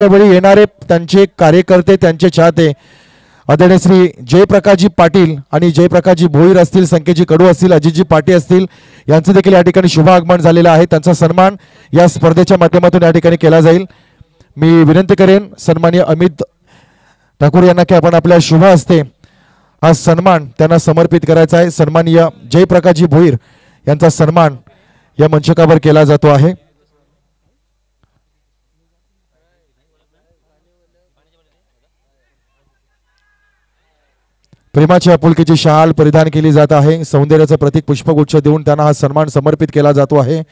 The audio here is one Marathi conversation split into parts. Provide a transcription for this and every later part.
वेळी येणारे त्यांचे कार्यकर्ते, त्यांचे चाहते आदरणीय श्री जयप्रकाशजी पाटील आणि जयप्रकाशजी भोईर असतील, संकेतजी कडू असतील, अजितजी पाटील असतील, यांचं देखील या ठिकाणी शुभ आगमन झालेलं आहे. त्यांचा सन्मान या स्पर्धेच्या माध्यमातून या ठिकाणी केला जाईल. मी विनंती करेन सन्माननीय अमित ठाकूर यांना की आपण आपल्या शुभ हस्ते हा सन्मान त्यांना समर्पित करायचा आहे. सन्माननीय जयप्रकाशजी भोईर यांचा सन्मान या मंचकावर केला जातो आहे. प्रेमाची आपुलकीची शाल परिधान केली जात आहे. सौंदर्याचं प्रतीक पुष्पगुच्छ देऊन त्यांना हा सन्मान समर्पित केला जातो आहे.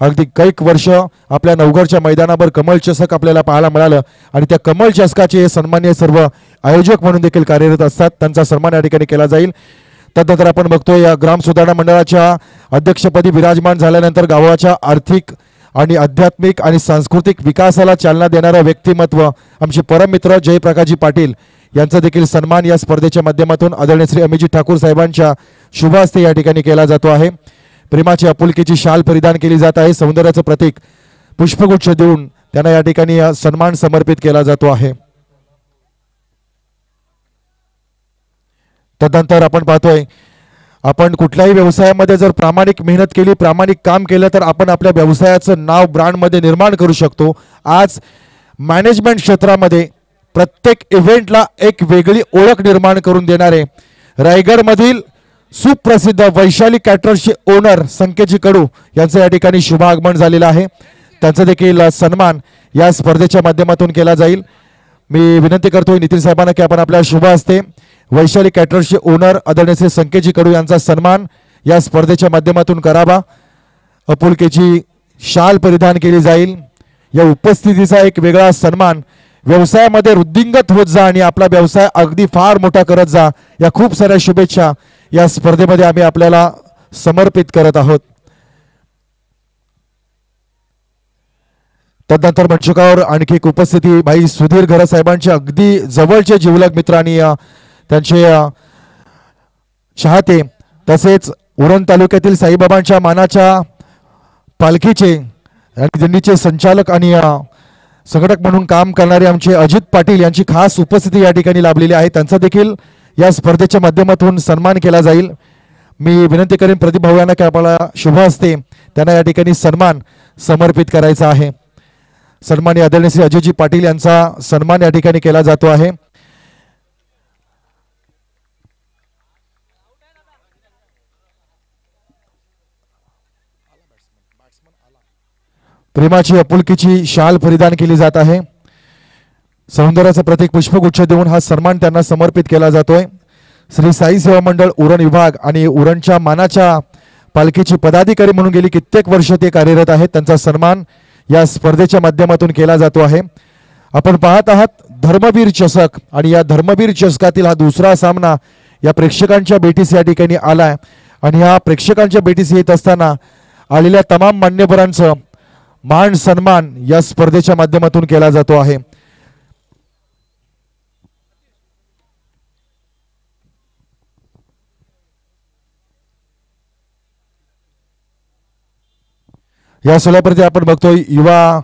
अगदी कैक वर्ष आपल्या नवघरच्या मैदानावर कमल चषक आपल्याला पाहायला मिळालं आणि त्या कमल चषकाचे हे सन्माननीय सर्व आयोजक म्हणून देखील कार्यरत असतात. त्यांचा सन्मान या ठिकाणी केला जाईल. तदनंतर आपण बघतोय या ग्राम सुधारणा मंडळाच्या अध्यक्षपदी विराजमान झाल्यानंतर गावाच्या आर्थिक आणि आध्यात्मिक आणि सांस्कृतिक विकासाला चालना देणारं व्यक्तिमत्व आमचे परममित्र जयप्रकाशजी पाटील यांचा देखील सन्मान या स्पर्धेच्या माध्यमातून आदरणीय श्री अमितजी ठाकूर साहेबांच्या शुभ हस्ते या ठिकाणी केला जातो आहे. प्रेमाची आपुलकीची शाल परिधान केली जात आहे. सौंदर्याचं प्रतीक पुष्पगुच्छ देऊन त्यांना या ठिकाणी सन्मान समर्पित केला जातो आहे. तदनंतर आपण पाहतोय आपण कुठल्याही व्यवसायामध्ये जर प्रामाणिक मेहनत केली, प्रामाणिक काम केलं तर आपण आपल्या व्यवसायाचं नाव ब्रँडमध्ये निर्माण करू शकतो. आज मॅनेजमेंट क्षेत्रामध्ये प्रत्येक इव्हेंटला एक वेगळी ओळख निर्माण करून देणारे रायगडमधील सुप्रसिद्ध वैशाली कॅटरर्सचे ओनर संकेतजी कडू यांचं या ठिकाणी शुभ आगमन झालेलं आहे. त्यांचा देखील सन्मान या स्पर्धेच्या माध्यमातून केला जाईल. मी विनंती करतोय नितीन साहेबांना की आपण आपल्या शुभ हस्ते वैशाली कॅटरर्सचे ओनर आदरणीय श्री संकेतजी कडू यांचा सन्मान या स्पर्धेच्या माध्यमातून करावा. आपुलकीची शाल परिधान केली जाईल. या उपस्थितीचा एक वेगळा सन्मान. व्यवसायामध्ये वृद्धिंगत होत जा आणि आपला व्यवसाय अगदी फार मोठा करत जा, या खूप साऱ्या शुभेच्छा या स्पर्धेमध्ये आम्ही आपल्याला समर्पित करत आहोत. तदनंतर मंचकावर आणखी एक उपस्थिती भाई सुधीर घरे साहेबांचे अगदी जवळचे जिवलग मित्र आणि त्यांचे चाहते, तसेच उरण तालुक्यातील साईबाबांच्या मानाच्या पालखीचे आणि दिंडीचे संचालक आणि संघटक म्हणून काम करणारे आमचे अजित पाटील यांची खास उपस्थिती या ठिकाणी लाभलेली आहे. त्यांचा देखील या स्पर्धेच्या माध्यमातून सन्मान केला जाईल. मी विनंती करेन प्रदीप भाऊ यांना की आपल्याला शुभ हस्ते त्यांना या ठिकाणी सन्मान समर्पित करायचा आहे. सन्माननीय आदरणीय श्री अजयजी पाटील यांचा सन्मान या ठिकाणी केला जातो आहे. प्रेमाची आपुलकीची शाल परिधान केली जात आहे. सौंदर्याचं प्रतीक पुष्पगुच्छ देऊन हा सन्मान त्यांना समर्पित केला जातोय. श्री साई सेवा मंडळ उरण विभाग आणि उरणच्या मानाच्या पालखीची पदाधिकारी म्हणून गेली कित्येक वर्ष ते कार्यरत आहेत. त्यांचा सन्मान या स्पर्धेच्या माध्यमातून केला जातो आहे. आपण पाहत आहात धर्मवीर चषक आणि या धर्मवीर चषकातील हा दुसरा सामना या प्रेक्षकांच्या भेटीस या ठिकाणी आलाय आणि ह्या प्रेक्षकांच्या भेटीस येत असताना आलेल्या तमाम मान्यवरांचं मान सन्मान या स्पर्धेच्या माध्यमातून केला जातो आहे. या सोलापूरचे आपण बघतोय युवा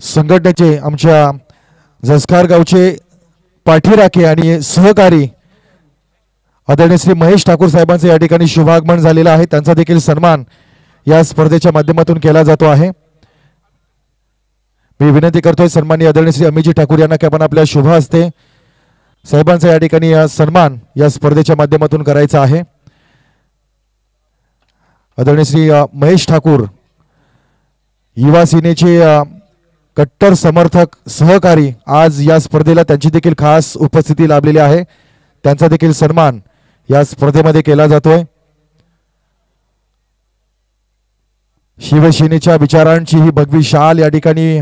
संघटनेचे आमच्या जसकार गावचे पाठीराखे आणि सहकारी आदरणीय श्री महेश ठाकूर साहेबांचे या ठिकाणी शुभागमन झालेला आहे. त्यांचा देखील सन्मान या स्पर्धेच्या माध्यमातून केला जातो आहे. मी विनंती करतोय सन्माननीय आदरणीय श्री अमितजी ठाकूर यांना की आपण आपल्या शुभ हस्ते साहेबांचा या ठिकाणी सन्मान या स्पर्धेच्या माध्यमातून करायचा आहे. आदरणीय श्री महेश ठाकूर युवा सेनेचे कट्टर समर्थक सहकारी आज या स्पर्धेला त्यांची देखील खास उपस्थिती लाभलेली आहे. त्यांचा देखील सन्मान या स्पर्धेमध्ये केला जातोय. शिवसेनेच्या विचारांची ही भगवी शाल या ठिकाणी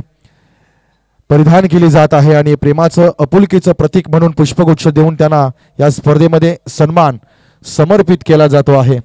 परिधान केली जात आहे आणि प्रेमाचं आपुलकीचं प्रतीक म्हणून पुष्पगुच्छ देऊन त्यांना या स्पर्धेमध्ये सन्मान समर्पित केला जातो आहे.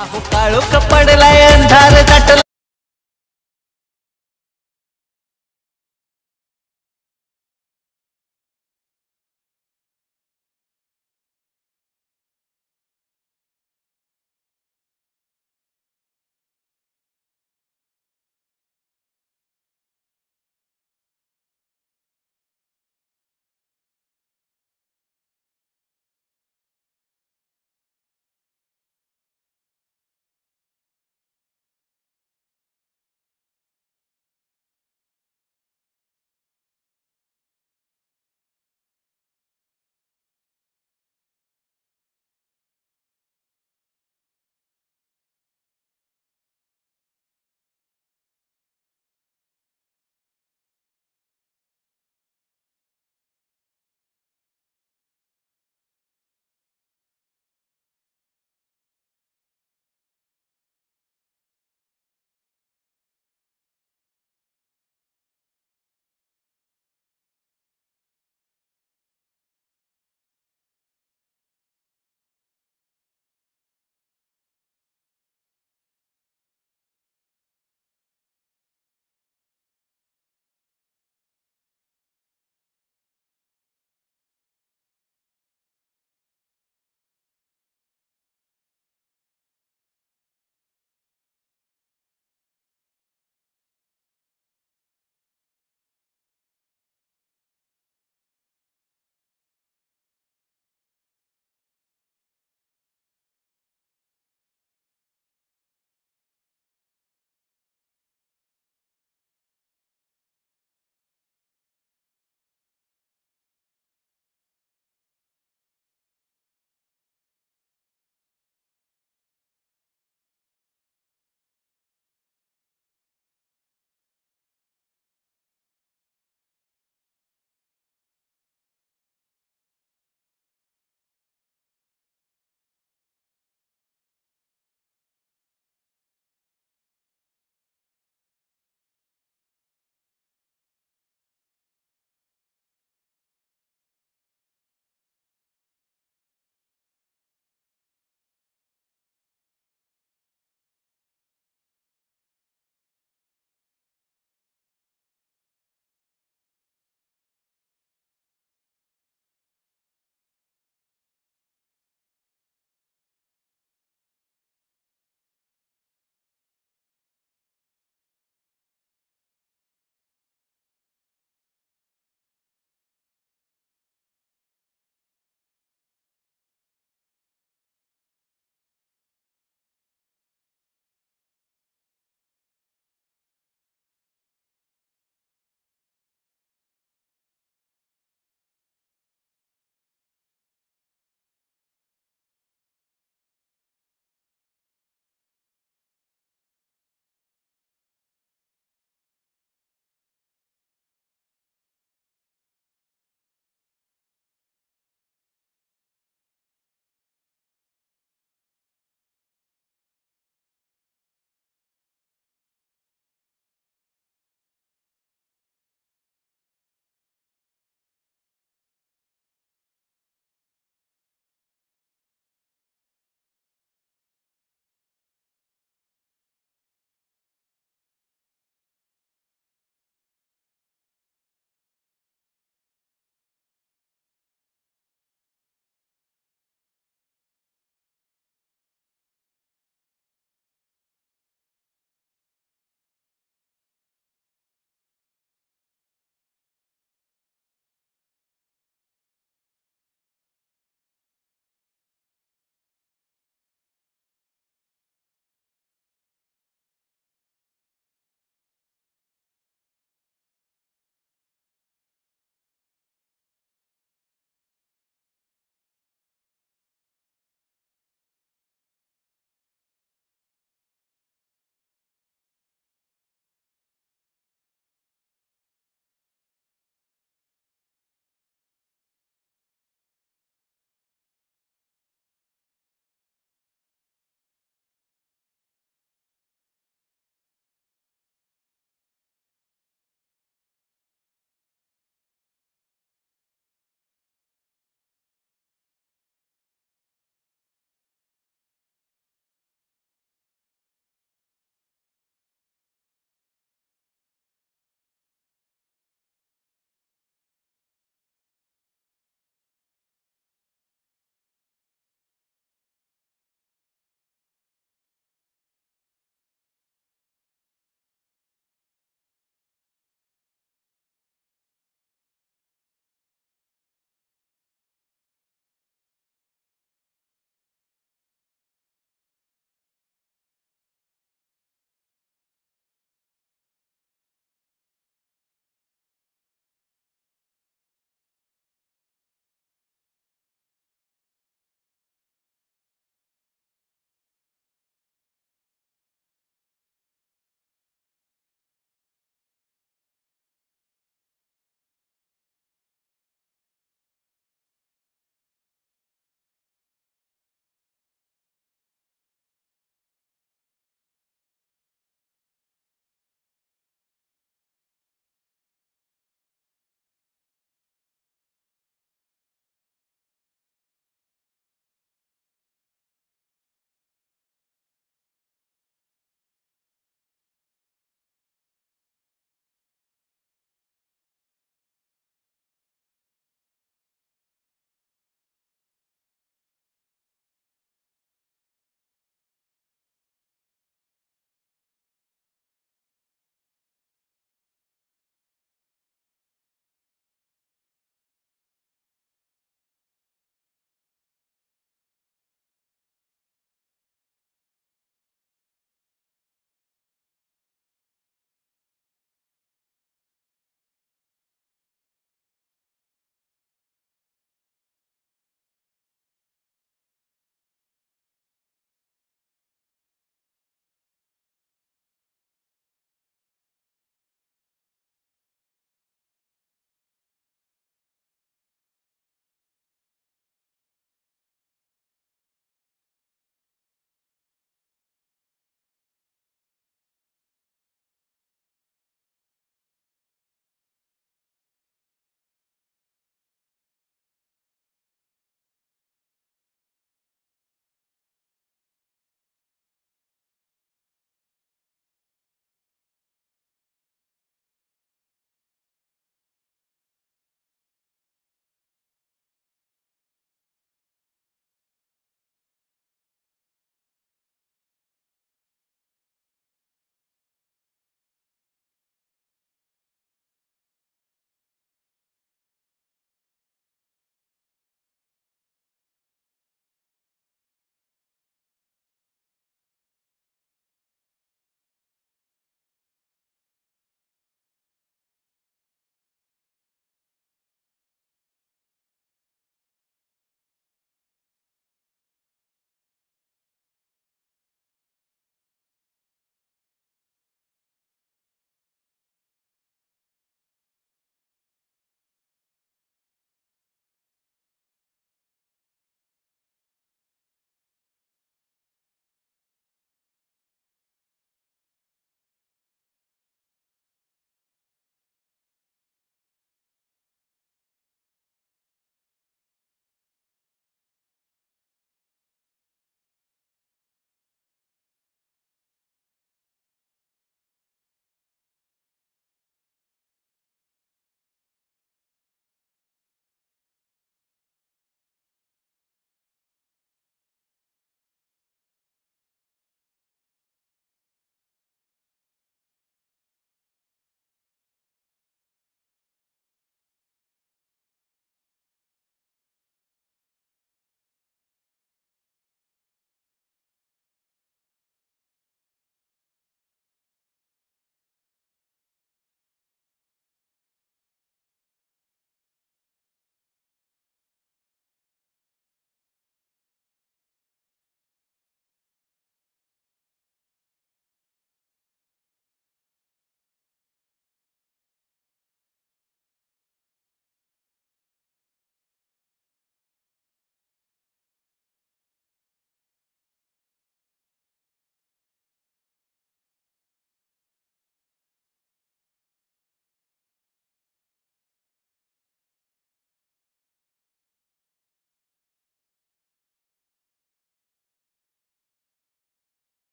अहो काळोख पडलाय अंधार दाटला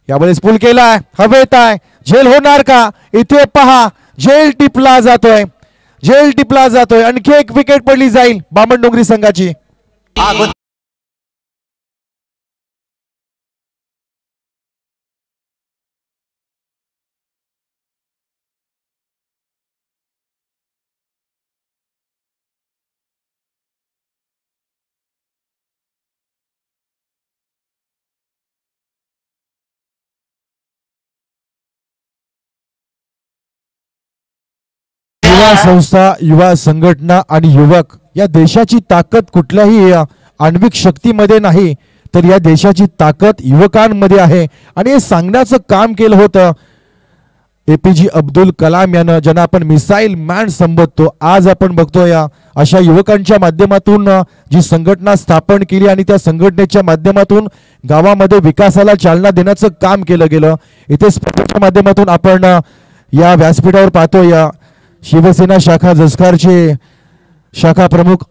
यावेळेस पूल केलाय, हवेत आहे, झेल होणार का? इथे पहा, झेल टिपला जातोय, झेल टिपला जातोय. आणखी एक विकेट पडली जाईल बामणडोंगरी संघाची. युवा संस्था, युवा संघटना आणि युवक या देशाची ताकद कुठल्याही आण्विक शक्तीमध्ये नाही, तर या देशाची ताकद युवकांमध्ये आहे. आणि हे सांगण्याचं काम केलं होतं APJ अब्दुल कलाम यानं, ज्यांना आपण मिसाईल मॅन संबोधतो. आज आपण बघतो या अशा युवकांच्या माध्यमातून जी संघटना स्थापन केली आणि त्या संघटनेच्या माध्यमातून गावामध्ये विकासाला चालना देण्याचं काम केलं गेलं. इथे स्पर्धेच्या माध्यमातून आपण या व्यासपीठावर पाहतो या शिवसेना शाखा जसकारचे शाखा प्रमुख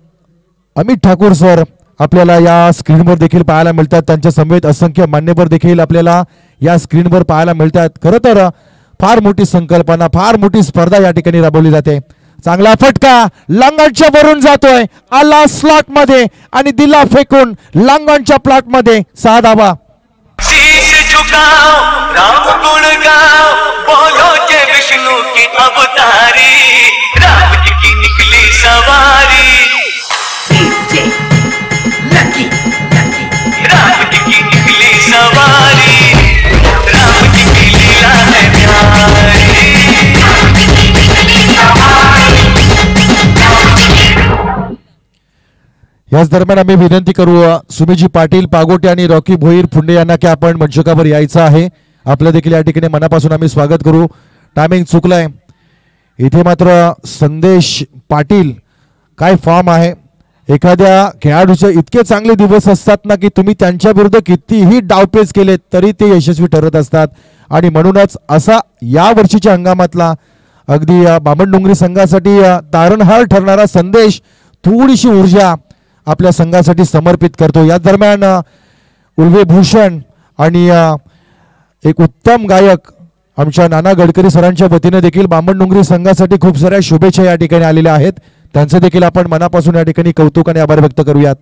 अमित ठाकूर सर आपल्याला या स्क्रीनवर देखील पाहायला मिळतात. त्यांच्या समवेत असंख्य मान्यवर देखील आपल्याला या स्क्रीनवर पाहायला मिळतात. खरं तर फार मोठी संकल्पना, फार मोठी स्पर्धा या ठिकाणी राबवली जाते. चांगला फटका लांगणच्या वरून जातोय, आला स्लॉट मध्ये आणि दिला फेकून लांगणच्या प्लॉट मध्ये 6 धावा. राम गुण गाओ, बोलो जय विष्णु की अवतारी, राम जी की निकली सवारी, राम जी की निकली सवारी, राम जी की लीला है प्यारी. याच दरम्यान आम्ही विनंती करू सुमीजी पाटील पागोटे आणि रॉकी भोईर फुंडे यांना की आपण मंचकावर यायचं आहे. आपलं देखील या ठिकाणी मनापासून आम्ही स्वागत करू. टायमिंग चुकलाय. इथे मात्र संदेश पाटील काय फॉर्म आहे. एखाद्या खेळाडूचे इतके चांगले दिवस असतात ना की तुम्ही त्यांच्या विरुद्ध कितीही डावपेच केले तरी ते यशस्वी ठरत असतात. आणि म्हणूनच असा या वर्षीच्या हंगामातला अगदी बामणडोंगरी संघासाठी तारणहार ठरणारा संदेश थोडीशी ऊर्जा आपल्या संघासाठी समर्पित करतो. या दरम्यान उल्वे भूषण आणि एक उत्तम गायक आमच्या नाना गडकरी सरांच्या वतीने देखील बामणडोंगरी संघासाठी खूप साऱ्या शुभेच्छा या ठिकाणी आलेल्या आहेत. त्यांचे देखील आपण मनापासून या ठिकाणी कौतुक आणि आभार व्यक्त करूयात.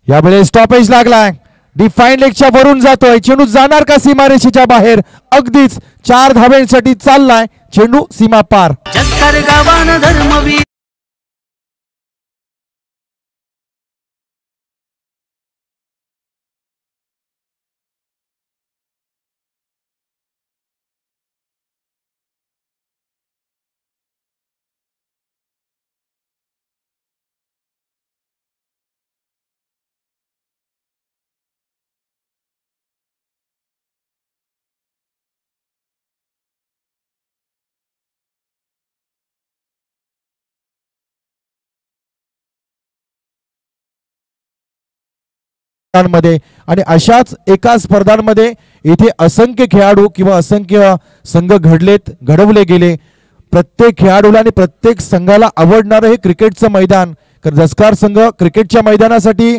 यावेळेस स्टॉपेज लागलाय, डिफाईन लेगच्या वरून जातोय, चेंडू जाणार का सीमारेषेच्या बाहेर? अगदीच 4 धाब्यांसाठी चाललाय चेंडू, सीमा पार. जसकर गावान धर्मवीर मध्ये आणि अशाच एका स्पर्धांमध्ये इथे असंख्य खेळाडू किंवा असंख्य संघ घडवले गेले. प्रत्येक खेळाडूला आणि प्रत्येक संघाला आवडणारं हे क्रिकेटचं मैदान. जसकार संघ क्रिकेटच्या मैदानासाठी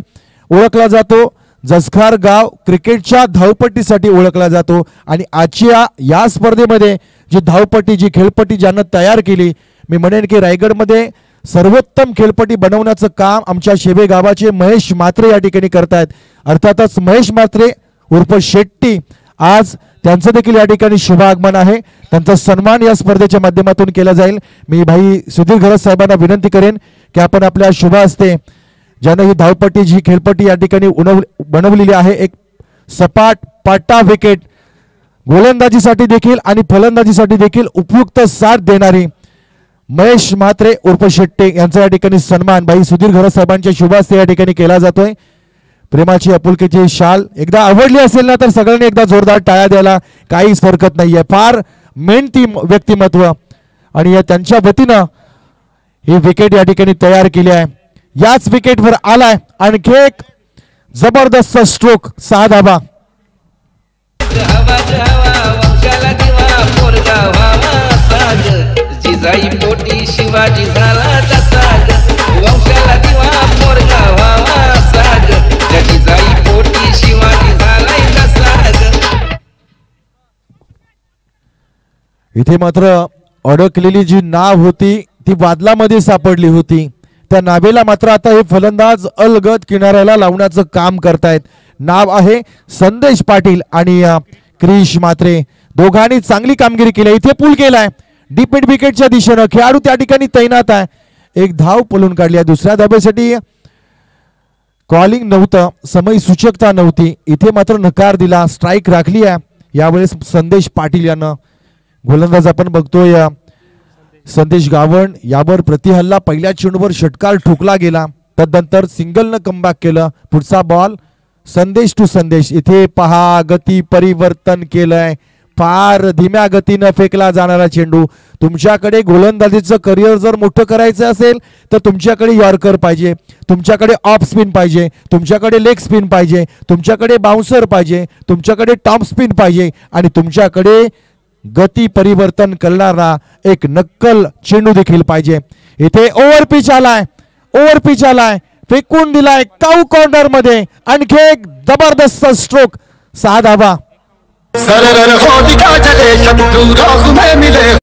ओळखला जातो, जसखार गाव क्रिकेटच्या धावपट्टीसाठी ओळखला जातो. आणि आजच्या या स्पर्धेमध्ये जी धावपट्टी, जी खेळपट्टी ज्यानं तयार केली, मी म्हणेन की रायगडमध्ये सर्वोत्तम खेळपट्टी बनवण्याचं काम आमच्या शेवे गावाचे महेश म्हात्रे या ठिकाणी करतायत. अर्थातच महेश म्हात्रे उर्फ शेट्टी, आज त्यांचं देखील या ठिकाणी शुभ आगमन आहे. त्यांचा सन्मान या स्पर्धेच्या माध्यमातून केला जाईल. मी भाई सुधीर घरत साहेबांना विनंती करेन की आपण आपल्या शुभ हस्ते ज्यानं ही धावपट्टी, जी खेळपट्टी या ठिकाणी बनवलेली आहे, एक सपाट पाटा विकेट गोलंदाजीसाठी देखील आणि फलंदाजीसाठी देखील उपयुक्त साथ देणारी महेश म्हात्रे उर्फ शेट्टे यांचा या ठिकाणी सन्मान भाई सुधीर घरत साहेबांच्या शुभ हस्ते या ठिकाणी केला जातोय. प्रेमाची आपुलकीची शाल एकदा आवडली असेल ना तर सगळ्यांनी एकदा जोरदार टाळ्या द्यायला काहीच हरकत नाहीये. फार मेहनती व्यक्तिमत्व आणि त्यांच्या वतीनं ही विकेट या ठिकाणी तयार केली आहे. याच विकेटवर आलाय आणखी एक जबरदस्त स्ट्रोक, 6 धाबा. जिजाई पोटी शिवाजी झाला तसाज, वंशाला दिवा पोरगा व्हावा साज, जिजाई पोटी शिवाजी झाला इथे मात्र अडकलेली जी नाव होती ती वादलामध्ये सापडली होती. त्या नावेला मात्र आता हे फलंदाज अलगद किनाऱ्याला लावण्याचं काम करतायत. नाव आहे संदेश पाटील आणि क्रिश मात्रे. दोघांनी चांगली कामगिरी केली. इथे पूल केलाय डीप मिड विकेटच्या दिशेनं. खेळाडू त्या ठिकाणी तैनात आहे. एक धाव पळून काढली आहे. दुसऱ्या धावेसाठी कॉलिंग नव्हतं, समय सूचकता नव्हती. इथे मात्र नकार दिला, स्ट्राईक राखली आहे यावेळेस संदेश पाटील यांना. गोलंदाज आपण बघतोय संदेश गावण, यावर प्रतिहल्ला पहिल्या चेंडूवर षटकार ठोकला गेला. तदनंतर सिंगलनं कमबॅक केलं. पुढचा बॉल संदेश टू संदेश. इथे पहा गती परिवर्तन केलंय. फार धीम्या गतीनं फेकला जाणारा चेंडू. तुमच्याकडे गोलंदाजीचं करिअर जर मोठं करायचं असेल तर तुमच्याकडे यॉर्कर पाहिजे, तुमच्याकडे ऑफ स्पिन पाहिजे, तुमच्याकडे लेग स्पिन पाहिजे, तुमच्याकडे बाउन्सर पाहिजे, तुमच्याकडे टॉप स्पिन पाहिजे आणि तुमच्याकडे गती परिवर्तन करणारा एक नक्कल चेंडू देखील पाहिजे. इथे ओव्हर पिच आलाय, ओव्हर पिच आलाय, फेकून दिलाय काऊ कॉर्नर मध्ये. आणखी एक जबरदस्त स्ट्रोक. 6 धावा. सरर हो दिखा चले शत्रु राह में मिले.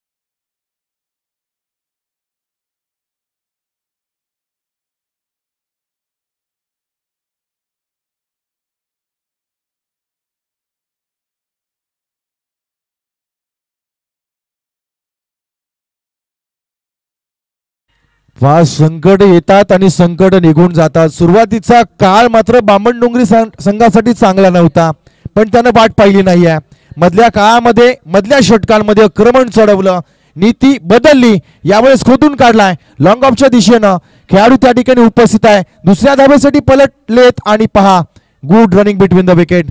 वा संकट येतात आणि संकट निघून जातात. सुरुवातीचा काळ मात्र बामणडोंगरी संघासाठी चांगला नव्हता, पण त्यानं वाट पाहिली नाहीये. मधल्या काळामध्ये मधल्या षटकांमध्ये आक्रमण चढवलं, नीती बदलली. यावेळेस खोदून काढलाय लॉंग ऑफच्या दिशेनं. खेळाडू त्या ठिकाणी उपस्थित आहे. दुसऱ्या धावेसाठी पलटलेत आणि पहा good running between the wicket.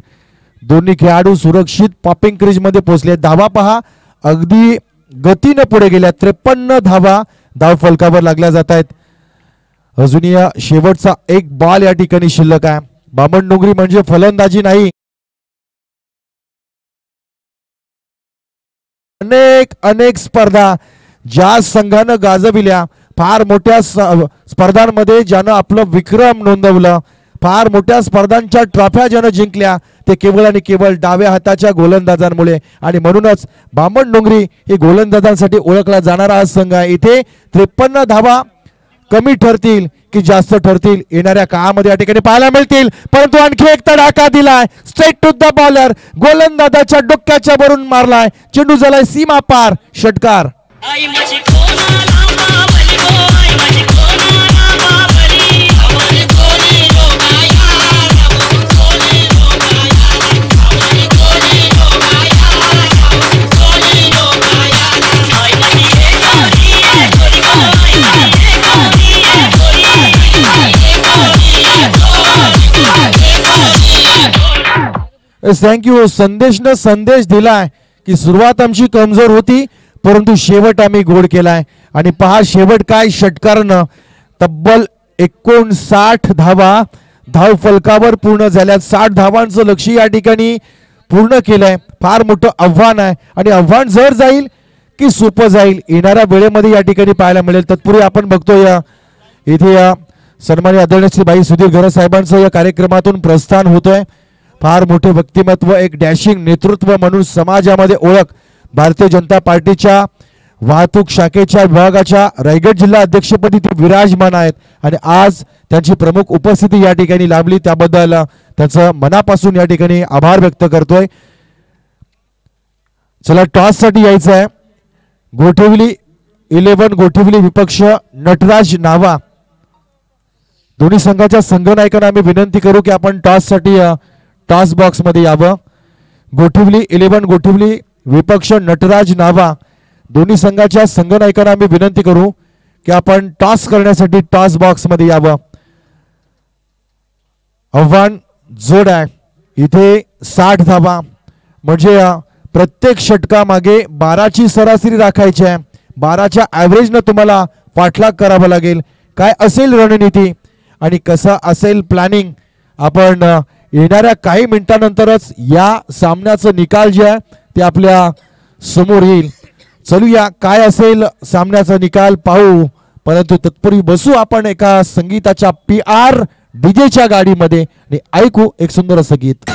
दोन्ही खेळाडू सुरक्षित पॉपिंग क्रीज मध्ये पोहोचले. धावा पहा अगदी गतीनं पुढे गेल्या. 53 धावा धाव फलकावर लागल्या जात आहेत. अजूनही शेवटचा एक बॉल या ठिकाणी शिल्लक आहे. बामणडोंगरी म्हणजे फलंदाजी नाही, अनेक अनेक स्पर्धा ज्या संघानं गाजविल्या, फार मोठ्या स्पर्धांमध्ये ज्यानं आपलं विक्रम नोंदवलं, फार मोठ्या स्पर्धांच्या ट्रॉफ्या ज्यानं जिंकल्या, ते केवळ आणि केवळ डाव्या हाताच्या गोलंदाजांमुळे. आणि म्हणूनच बामणडोंगरी ही गोलंदाजांसाठी ओळखला जाणारा हा संघ आहे. इथे 53 धावा कमी ठरतील की जास्त ठरतील येणाऱ्या काळामध्ये या ठिकाणी पाहायला मिळतील. परंतु आणखी एक तडाखा दिलाय स्ट्रेट टू द बॉलर. गोलंदाजाच्या डोक्याच्या वरून मारलाय. चेंडू झालाय सीमा पार. षटकार. थँक्यू. संदेशनं संदेश दिलाय की सुरुवात आमची कमजोर होती, परंतु शेवट आम्ही गोड केलाय. आणि पहा शेवट काय, षटकारानं तब्बल 59 धावा धाव फलकावर पूर्ण झाल्या. 60 धावांचं लक्ष्य या ठिकाणी पूर्ण केलंय. फार मोठं आव्हान आहे आणि आव्हान जर जाईल की सोपं जाईल येणाऱ्या वेळेमध्ये या ठिकाणी पाहायला मिळेल. तत्पूर्वी आपण बघतोय इथे सन्माननीय आदरणीय श्री भाई सुधीर घरत साहेबांचं या कार्यक्रमातून प्रस्थान होतोय. फार मोठे व्यक्तिमत्व, एक डॅशिंग नेतृत्व म्हणून समाजामध्ये ओळख. भारतीय जनता पार्टीच्या वाहतूक शाखेच्या विभागाच्या रायगड जिल्हा अध्यक्षपदी ते विराजमान आहेत आणि आज त्यांची प्रमुख उपस्थिती या ठिकाणी लाभली, त्याबद्दल त्यांचं मनापासून या ठिकाणी आभार व्यक्त करतोय. चला टॉस साठी यायचं आहे. गोठिवली 11 गोठिवली विपक्ष नटराज नावा. दोन्ही संघाच्या संघनायकांना आम्ही विनंती करू की आपण टॉस साठी टॉस बॉक्स मध्ये यावं. गोठिवली 11 गोठिवली विपक्ष नटराज नावा. दोन्ही संघाच्या संघनायकांना आम्ही विनंती करू की आपण टॉस करण्यासाठी टॉस बॉक्स मध्ये यावं. आव्हान जोड आहे. इथे 60 धावा म्हणजे प्रत्येक षटकामागे 12ची सरासरी राखायची आहे. 12च्या ॲव्हरेजनं तुम्हाला पाठलाग करावा लागेल. काय असेल रणनीती आणि कसं असेल प्लॅनिंग, आपण येणाऱ्या काही मिनिटांनंतरच या सामन्याचं निकाल जे आहे ते आपल्या समोर येईल. चलूया काय असेल सामन्याचा निकाल पाहू, परंतु तत्पूर्वी बसू आपण एका संगीताच्या PR डीजेच्या गाडीमध्ये आणि ऐकू एक सुंदर असं गीत.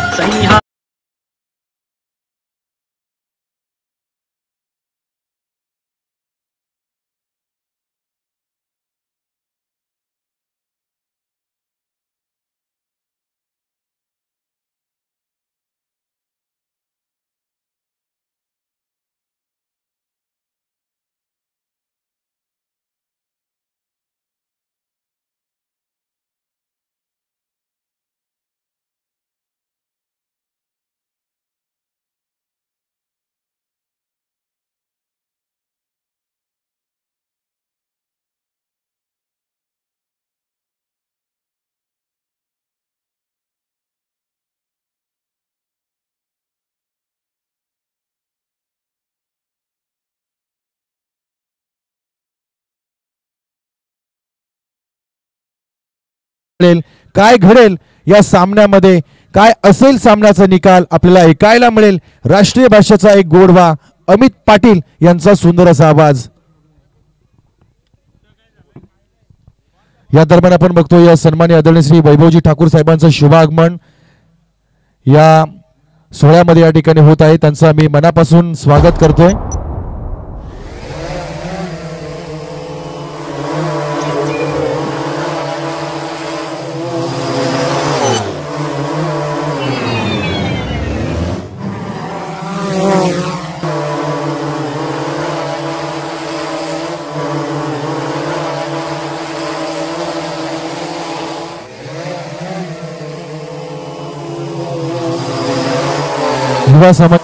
मिळेल, काय घडेल या सामन्यामध्ये, काय असेल सामन्याचा निकाल आपल्याला ऐकायला मिळेल. राष्ट्रीय भाषेचा एक गोडवा, अमित पाटील यांचा सुंदर असा आवाज. या दरम्यान आपण बघतो या सन्मान्य आदरणीय श्री वैभवजी ठाकूर साहेबांचं शुभागमन या सोहळ्यामध्ये या ठिकाणी होत आहे. त्यांचं मी मनापासून स्वागत करतोय. युवा समाज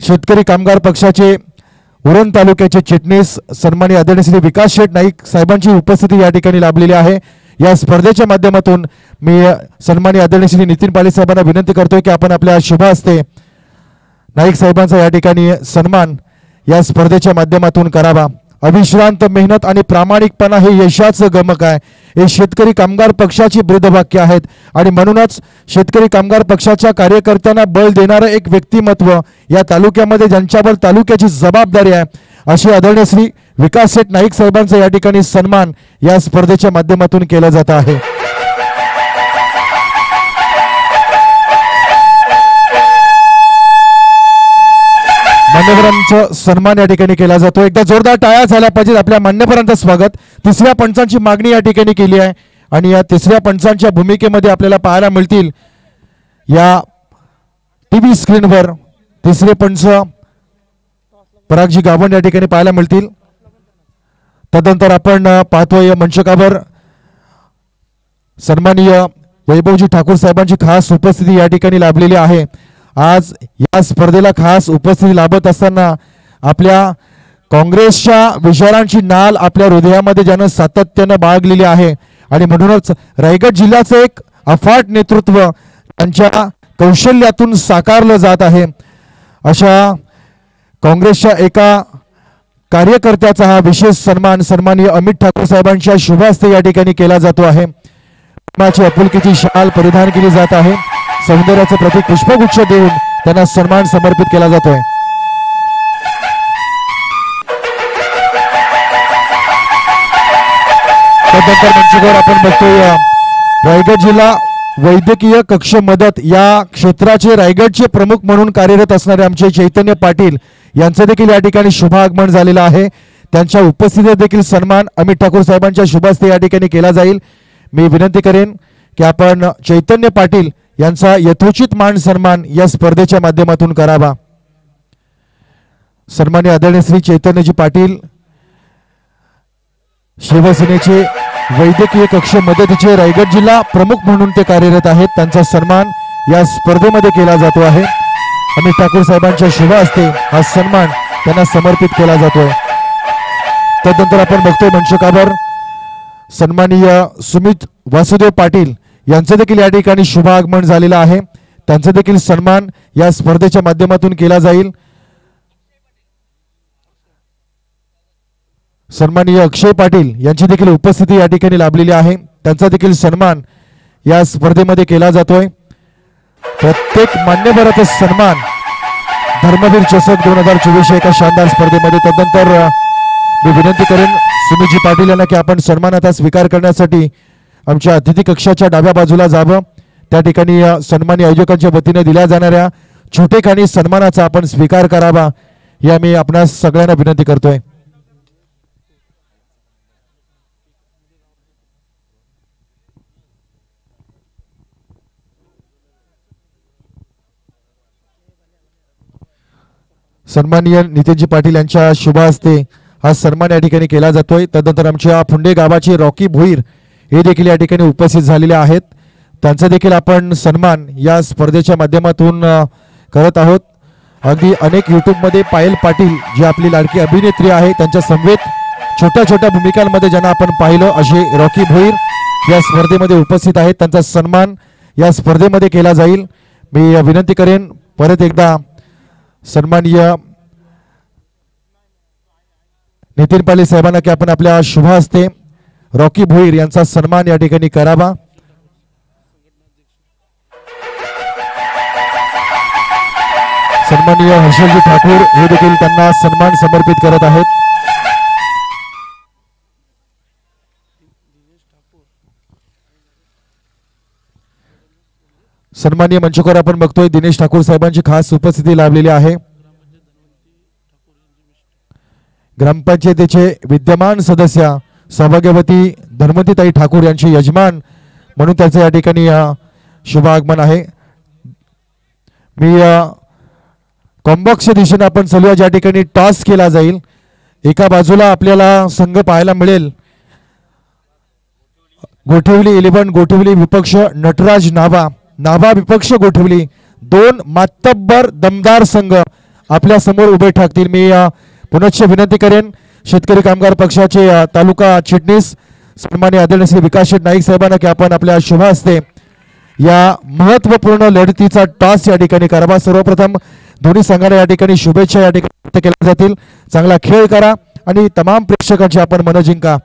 शेतकरी कामगार पक्षाचे उरण तालुक्याचे चिटणीस सन्माननीय आदरणीय श्री विकास शेठ नाईक साहेबांची उपस्थिती या ठिकाणी लाभलेली आहे। या स्पर्धेच्या माध्यमातून मी सन्माननीय आदरणीय श्री नितीन पाटील साहेबांना विनंती करतोय की आपण आपल्या शुभ हस्ते नाईक साहेबांचा या ठिकाणी सन्मान या स्पर्धेच्या माध्यमातून करावा। अविश्रांत मेहनत आणि प्रामाणिकपणा हे यशाचं गमक आहे, हे शेतकरी कामगार पक्षाची ब्रीदवाक्य आहेत आणि म्हणूनच शेतकरी कामगार पक्षाच्या कार्यकर्त्यांना बळ देणारं एक व्यक्तिमत्व या तालुक्यामध्ये ज्यांच्यावर तालुक्याची जबाबदारी आहे असे आदरणीय श्री विकास शेठ नाईक साहेबांचा या ठिकाणी सन्मान या स्पर्धेच्या माध्यमातून केला जात आहे। मान्यवरांचा सन्मान या ठिकाणी केला जातो। एकदा जोरदार टाळ्या झाल्या पाहिजेत आपल्या मान्यवरांचं स्वागत। तिसऱ्या पंचांची मागणी या ठिकाणी केली आहे आणि या तिसऱ्या पंचांच्या भूमिकेमध्ये आपल्याला पाहायला मिळतील या टीव्ही स्क्रीनवर तिसरे पंच परागजी गावंड या ठिकाणी पाहायला मिळतील। तदनंतर आपण पाहतोय मंचकावर सन्माननीय वैभवजी ठाकूर साहेबांची खास उपस्थिती या ठिकाणी लाभलेली आहे। आज या स्पर्धेला खास उपस्थिती लाभत असताना आपल्या काँग्रेसच्या विचारांची नाल आपल्या हृदयामध्ये ज्यानं सातत्यानं बाळगलेली आहे आणि म्हणूनच रायगड जिल्ह्याचं एक अफाट नेतृत्व त्यांच्या कौशल्यातून साकारलं जात आहे। अशा काँग्रेसच्या एका कार्यकर्त्याचा हा विशेष सन्मान सन्माननीय अमित ठाकूर साहेबांच्या शुभ हस्ते या ठिकाणी केला जातो आहे। प्रेमाची आपुलकीची शाल परिधान केली जात आहे, सौंदर्याचं प्रतीक पुष्पगुच्छ देऊन त्यांना सन्मान समर्पित केला जातोय। त्यानंतर मंचवर आपण बघतोय रायगड जिल्हा वैद्यकीय कक्ष मदत या क्षेत्राचे रायगडचे प्रमुख म्हणून कार्यरत असणारे आमचे चैतन्य पाटील यांचं देखील या ठिकाणी शुभ आगमन झालेलं आहे। त्यांच्या उपस्थितीत देखील सन्मान अमित ठाकूर साहेबांच्या शुभ हस्ते या ठिकाणी केला जाईल। मी विनंती करेन की आपण चैतन्य पाटील यांचा यथोचित मान सन्मान या स्पर्धेच्या माध्यमातून करावा। सन्माननीय आदरणीय श्री चैतन्यजी पाटील शिवसेनेचे वैद्यकीय कक्ष मदतीचे रायगड जिल्हा प्रमुख म्हणून ते कार्यरत आहेत, त्यांचा सन्मान या स्पर्धेमध्ये केला जातो आहे। अमित ठाकूर साहेबांच्या शुभ हस्ते हा सन्मान त्यांना समर्पित केला जातोय। त्यानंतर आपण बघतोय मंचकावर सन्माननीय सुमित वासुदेव पाटील यांचं देखील या ठिकाणी शुभ आगमन झालेलं आहे, त्यांचा देखील सन्मान या स्पर्धेच्या माध्यमातून केला जाईल। सन्माननीय अक्षय पाटील यांची देखील उपस्थिती या ठिकाणी लाभलेली आहे, त्यांचा देखील सन्मान या स्पर्धेमध्ये केला जातोय। प्रत्येक मान्यवराचा सन्मान धर्मवीर चषक 2024 एका शानदार स्पर्धेमध्ये। तदनंतर मी विनंती करेन सुमितजी पाटील यांना की आपण सन्मानाचा स्वीकार करण्यासाठी आमच्या अतिथी कक्षाच्या डाव्या बाजूला जावं। त्या ठिकाणी सन्मानी आयोजकांच्या वतीने दिल्या जाणाऱ्या छोटेखानी सन्मानाचा आपण स्वीकार करावा या मी आपणास सगळ्यांना विनंती करतोय। सन्माननीय नितीनजी पाटील यांच्या शुभ हस्ते हा सन्मान या ठिकाणी केला जातोय। तदनंतर आमच्या फुंडे गावाचे रॉकी भोईर हे देखील या ठिकाणी उपस्थित झालेले आहेत, त्यांचा देखील आपण सन्मान या स्पर्धेच्या माध्यमातून करत आहोत। अगदी अनेक यूट्यूबमध्ये पायल पाटील जी आपली लाडकी अभिनेत्री आहे त्यांच्या समवेत छोट्या छोट्या भूमिकांमध्ये ज्यांना आपण पाहिलं असे रॉकी भोईर या स्पर्धेमध्ये उपस्थित आहेत, त्यांचा सन्मान या स्पर्धेमध्ये केला जाईल। मी विनंती करेन परत एकदा सन्माननीय नितीन पाटील साहेबांना की आपण आपल्या शुभ हस्ते रॉकी भोईर यांचा सन्मान या ठिकाणी करावा। सन्माननीय हर्षलजी ठाकूर हे देखील त्यांना सन्मान समर्पित करत आहेत। सन्माननीय मंचकर आपण बघतोय दिनेश ठाकूर साहेबांची खास उपस्थिती लाभलेली आहे। ग्रामपंचायतीचे विद्यमान सदस्य सौभाग्यवती धर्मतीताई ठाकूर यांचे यजमान म्हणून त्याचे या ठिकाणी शुभ आगमन आहे। मी कॉम्बॉक्सच्या दिशेने आपण चालूया ज्या ठिकाणी टॉस केला जाईल। एका बाजूला आपल्याला संघ पाहायला मिळेल गोठिवली 11 गोठिवली विपक्ष नटराज नाभा, नाभा विपक्ष गोठिवली, दोन मातब्बर दमदार संघ आपल्या समोर उभे ठाकतील. मी पुनश्च विनंती करेन शेतकरी कामगार पक्षाचे तालुका चिटणीस सन्माननीय आदरणीय श्री विकास शेठ नाईक साहेबांना की आपण आपल्या शुभ हस्ते या महत्वपूर्ण लढतीचा टॉस या ठिकाणी करावा. सर्वप्रथम दोन्ही संघाला या ठिकाणी शुभेच्छा या ठिकाणी व्यक्त केल्या जातील. चांगला खेळ करा आणि तमाम प्रेक्षकांची आपण मन जिंका.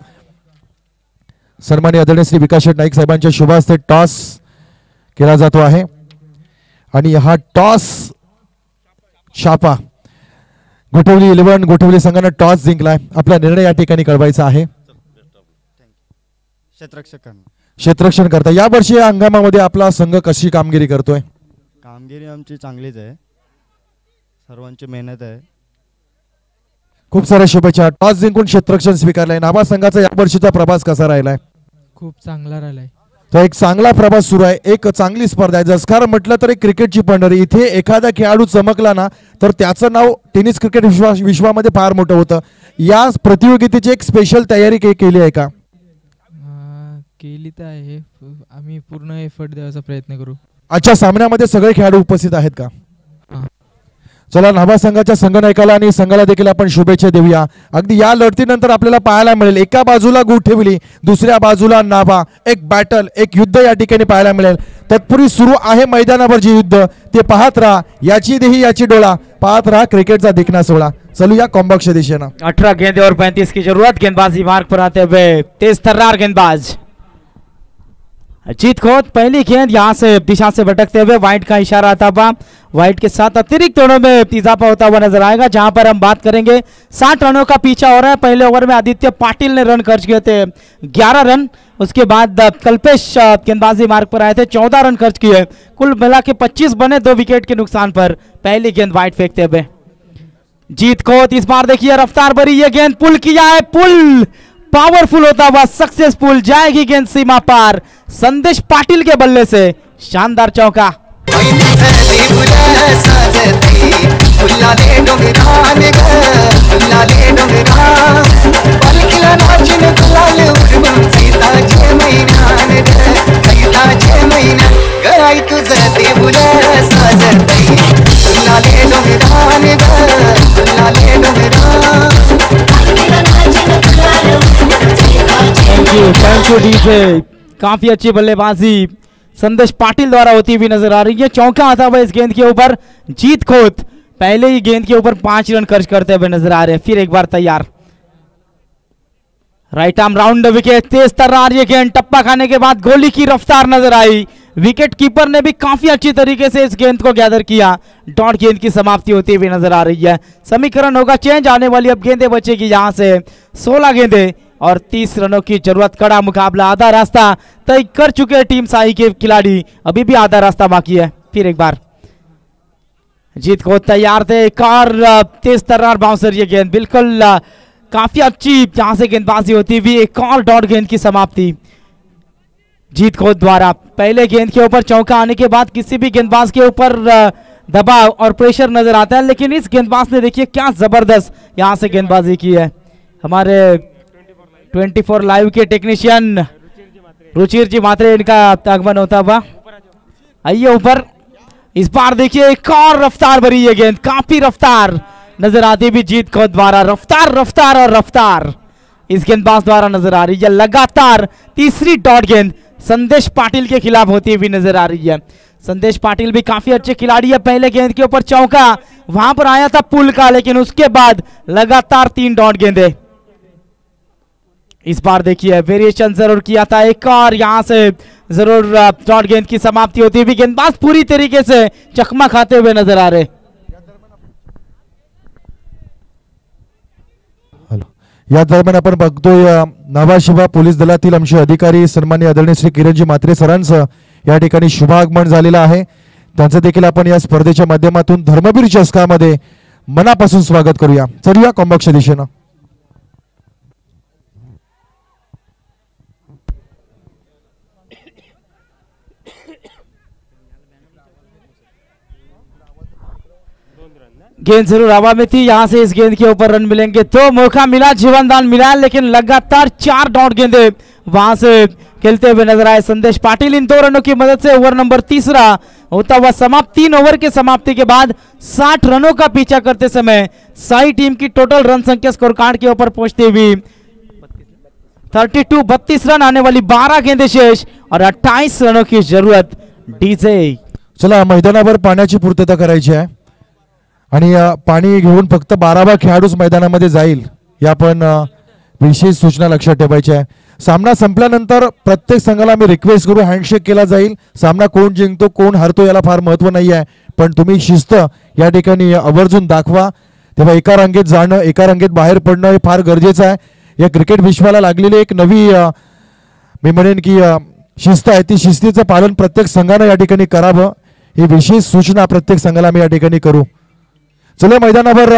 सन्माननीय आदरणीय श्री विकास शेठ नाईक साहेबांच्या शुभ हस्ते टॉस केला जातो आहे आणि हा टॉस छापा गोठवली 11 गोठवली संघाने टॉस जिंकलाय. आपला निर्णय या ठिकाणी कळवायचा आहे. क्षेत्ररक्षण करता या वर्षी या हंगामामध्ये आपला संघ कशी कामगिरी करतोय? कामगिरी आमची चांगलीच आहे. सर्वांची मेहनत आहे. खूप साऱ्या शुभेच्छा. टॉस जिंकून क्षेत्ररक्षण स्वीकारलंय. नाभा संघाचा या वर्षीचा प्रवास कसा राहिलाय? खूप चांगला राहिलाय. तर एक चांगला प्रवास सुरू आहे. एक चांगली स्पर्धा आहे. जसकार म्हटलं तर एक क्रिकेटची पंढरी. इथे एखादा खेळाडू चमकला ना तर त्याचं नाव टेनिस क्रिकेट विश्वामध्ये फार मोठं होतं. या प्रतियोगितेची एक स्पेशल तयारी केली आहे का? केली तर आहे. आम्ही पूर्ण एफर्ट द्यायचा प्रयत्न करू. आजच्या सामन्यामध्ये सगळे खेळाडू उपस्थित आहेत का? चला नाभा संघाच्या संघनायकाला आणि संघाला देखील आपण शुभेच्छा देऊया. अगदी या लढतीनंतर आपल्याला पाहायला मिळेल एका बाजूला गोठेवली दुसऱ्या बाजूला नाभा. एक बॅटल एक युद्ध या ठिकाणी पाहायला मिळेल. तत्पूर्वी सुरू आहे मैदानावर जे युद्ध ते पाहत राहा. याची देही याची डोळा पाहत राहा क्रिकेटचा देखना सोहळा. चलूया कॉम्बॉक्सच्या दिशेनं. 18 गेंदे और 35 की जरूरत. गेंदबाजी मार्ग पर आते हुए तेज तर्रार गेंदबाज जीत खोत. पहली गेंद यहां से दिशा से भटकते हुए वाइट का इशारा आता हुआ. वाइट के साथ अतिरिक्त रनों में इजाफा होता हुआ नजर आएगा. जहां पर हम बात करेंगे 60 रनों का पीछा हो रहा है. पहले ओवर में आदित्य पाटिल ने रन खर्च किए थे 11 रन. उसके बाद कल्पेश गेंदबाजी मार्ग पर आए थे 14 रन खर्च किए. कुल मिला के 25 बने 2 विकेट के नुकसान पर. पहली गेंद वाइट फेंकते हुए जीत खोत. इस बार देखिए रफ्तार भरी ये गेंद पुल किया है. पुल पावरफुल होता हुआ सक्सेसफुल. जाएगी गेंद सीमा पार. संदेश पाटिल के बल्ले से शानदार चौका. Thank you DJ. काफी अच्छी बल्लेबाजी संदेश पाटिल द्वारा होती हुई नजर आ रही है. चौका आता हुआ इस गेंद के ऊपर. जीत खोत पहले ही गेंद के ऊपर 5 रन खर्च करते हुए नजर आ रहे हैं. फिर एक बार तैयार. Right arm round wicket. तेज तर्रार ये गेंद. टप्पा खाने के बाद गोली की रफ्तार नजर आई. विकेट कीपर ने भी काफी अच्छी तरीके से इस गेंद को गैदर किया. डॉट गेंद की समाप्ति होती हुई नजर आ रही है. समीकरण होगा चेंज. आने वाली अब गेंदें बचेगी यहां से 16 गेंदें और 30 रनों की जरूरत. कड़ा मुकाबला. आधा रास्ता तय कर चुके टीम साई के खिलाड़ी. अभी भी आधा रास्ता बाकी है. फिर एक बार जीत को तैयार थे. एक और तेज तर्रार बाउंसर ये गेंद. बिल्कुल काफी अच्छी यहां से गेंदबाजी होती हुई. एक और डॉट गेंद की समाप्ति जीत को द्वारा. पहले गेंद के ऊपर चौका आने के बाद किसी भी गेंदबाज के ऊपर दबाव और प्रेशर नजर आता है. लेकिन इस गेंदबाज ने देखिए क्या जबरदस्त यहां से गेंदबाजी की है. हमारे 24 लाइव के टेक्नीशियन रुचिर जी मात्रे इनका आगमन होता हुआ. आइए ऊपर. इस बार देखिए एक और रफ्तार भरी ये गेंद. काफी रफ्तार नजर आती भी जीत को द्वारा. रफ्तार रफ्तार और रफ्तार इस गेंदबाज द्वारा नजर आ रही है. लगातार तीसरी डॉट गेंद संदेश पाटिल के खिलाफ होती हुई नजर आ रही है. संदेश पाटिल भी काफी अच्छे खिलाड़ी है. पहले गेंद के ऊपर चौका वहां पर आया था पुल का. लेकिन उसके बाद लगातार 3 डॉट गेंदे. इस बार देखिए वेरिएशन जरूर किया था. एक और यहां से जरूर डॉट गेंद की समाप्ति होती हुई. गेंदबाज पूरी तरीके से चकमा खाते हुए नजर आ रहे. या दरम्यान आपण बघतोय नाभाशिवा पोलीस दलातील आमचे अधिकारी सन्माननीय आदरणीय श्री किरणजी म्हात्रे सरांचं या ठिकाणी शुभागमन झालेलं आहे. त्यांचं देखील आपण या स्पर्धेच्या माध्यमातून धर्मवीर चषकामध्ये मनापासून स्वागत करूया. चलूया कॉम्बॉक्सच्या दिशेनं. गेंद जरूर हवा में थी, यहाँ से इस गेंद के ऊपर रन मिलेंगे तो मौका मिला, जीवनदान मिला, लेकिन लगातार 4 डॉट गेंदे वहां से खेलते हुए नजर आए संदेश पाटिल। इन 2 रनों की मदद से ओवर नंबर 3 होता हुआ समाप्त। 3 ओवर के समाप्ति के बाद 60 रनों का पीछा करते समय साई टीम की टोटल रन संख्या स्कोर कार्ड के ऊपर पहुंचती हुई 32 रन, आने वाली 12 गेंदे शेष और 28 रनों की जरूरत डीजे। चला मैदानावर पाण्याची पूर्तता करायची आहे आणि पाणी घेऊन फक्त 12 खेळाडूच मैदानामध्ये जाईल या पण विशेष सूचना लक्षात ठेवायची आहे। सामना संपल्यानंतर प्रत्येक संघाला मी रिक्वेस्ट करू, हँडशेक केला जाईल। सामना कोण जिंकतो कोण हारतो याला फार महत्व नाही आहे, पण तुम्ही शिस्त या ठिकाणी आवर्जून दाखवा। तेव्हा एका रांगेत जाणं, एका रांगेत बाहेर पडणं हे फार गरजेचं आहे। या क्रिकेट विश्वाला लागलेली एक नवी मी म्हणेन की शिस्त आहे, ती शिस्तीचं पालन प्रत्येक संघानं या ठिकाणी करावं, ही विशेष सूचना प्रत्येक संघाला मी या ठिकाणी करू। चला मैदानावर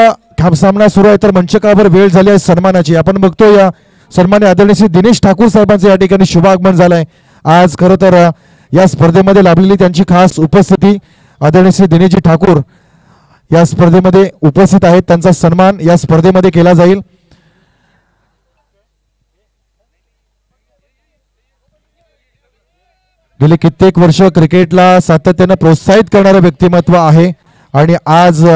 सामना सुरू आहे तर मंचकावर वेळ झाली आहे सन्मानाची। आपण बघतो या सन्मान्य आदरणीय श्री दिनेश ठाकूर साहेबांचं या ठिकाणी शुभ आगमन झालंय। आज खरं तर या स्पर्धेमध्ये लाभलेली त्यांची खास उपस्थिती आदरणीय श्री दिनेशजी ठाकूर या स्पर्धेमध्ये उपस्थित आहेत, त्यांचा सन्मान या स्पर्धेमध्ये केला जाईल। गेले कित्येक वर्ष क्रिकेटला सातत्याने प्रोत्साहित करणारे व्यक्तिमत्व आहे आणि आज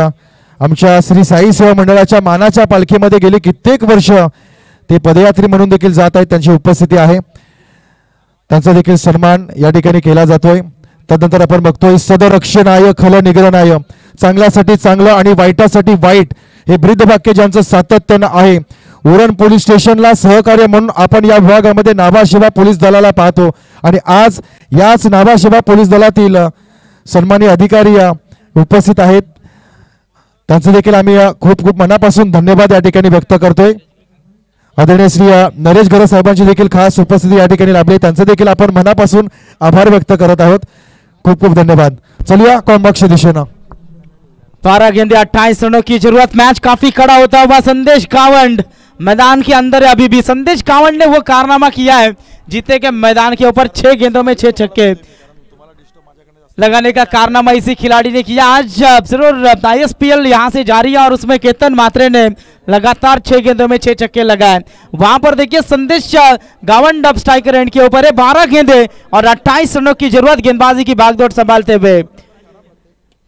आमच्या श्री साई सेवा मंडळाच्या मानाच्या पालखीमध्ये गेली कित्येक वर्ष ते पदयात्री म्हणून देखील जात आहेत, त्यांची उपस्थिती आहे, त्यांचा देखील सन्मान या ठिकाणी केला जातोय। तदनंतर आपण बघतोय सदरक्षणाय खल निग्रहणाय, चांगल्यासाठी चांगलं आणि वाईटासाठी वाईट हे ब्रीदवाक्य ज्यांचं सातत्यानं आहे। उरण पोलीस स्टेशनला सहकार्य म्हणून आपण या विभागामध्ये नाभासेवा पोलीस दलाला पाहतो आणि आज याच नाभासेवा पोलीस दलातील सन्माननीय अधिकारी उपस्थित आहेत, त्यांचे देखील आम्ही खूप खूप मनापासून धन्यवाद या ठिकाणी व्यक्त करतोय। आदरणीय श्री नरेश गरज साहेबांची देखील खास उपस्थिती या ठिकाणी लाभली, त्यांचे देखील आपण मनापासून आभार व्यक्त करत आहोत। खूप खूप धन्यवाद। चलिए कॉम्बॉक्स दिशेनं 12 गेंदे 28 रनों की जरूरत। मैच काफी कड़ा होता हुआ संदेश कावंड मैदान के अंदर है अभी भी। संदेश कावंड ने वो कारनामा किया है, जीते के मैदान के ऊपर 6 गेंदों में 6 छक्के लगाने का कारनामा इसी खिलाड़ी ने किया। आज जरूर ISPL यहाँ से जारी है और उसमें केतन मात्रे ने लगातार 6 गेंदों में 6 छक्के लगाए। वहां पर देखिए संदेश गावंड अब स्ट्राइकर एंड के ऊपर है। 12 गेंदे और 28 रनों की जरूरत गेंदबाजी की भागदौड़ संभालते हुए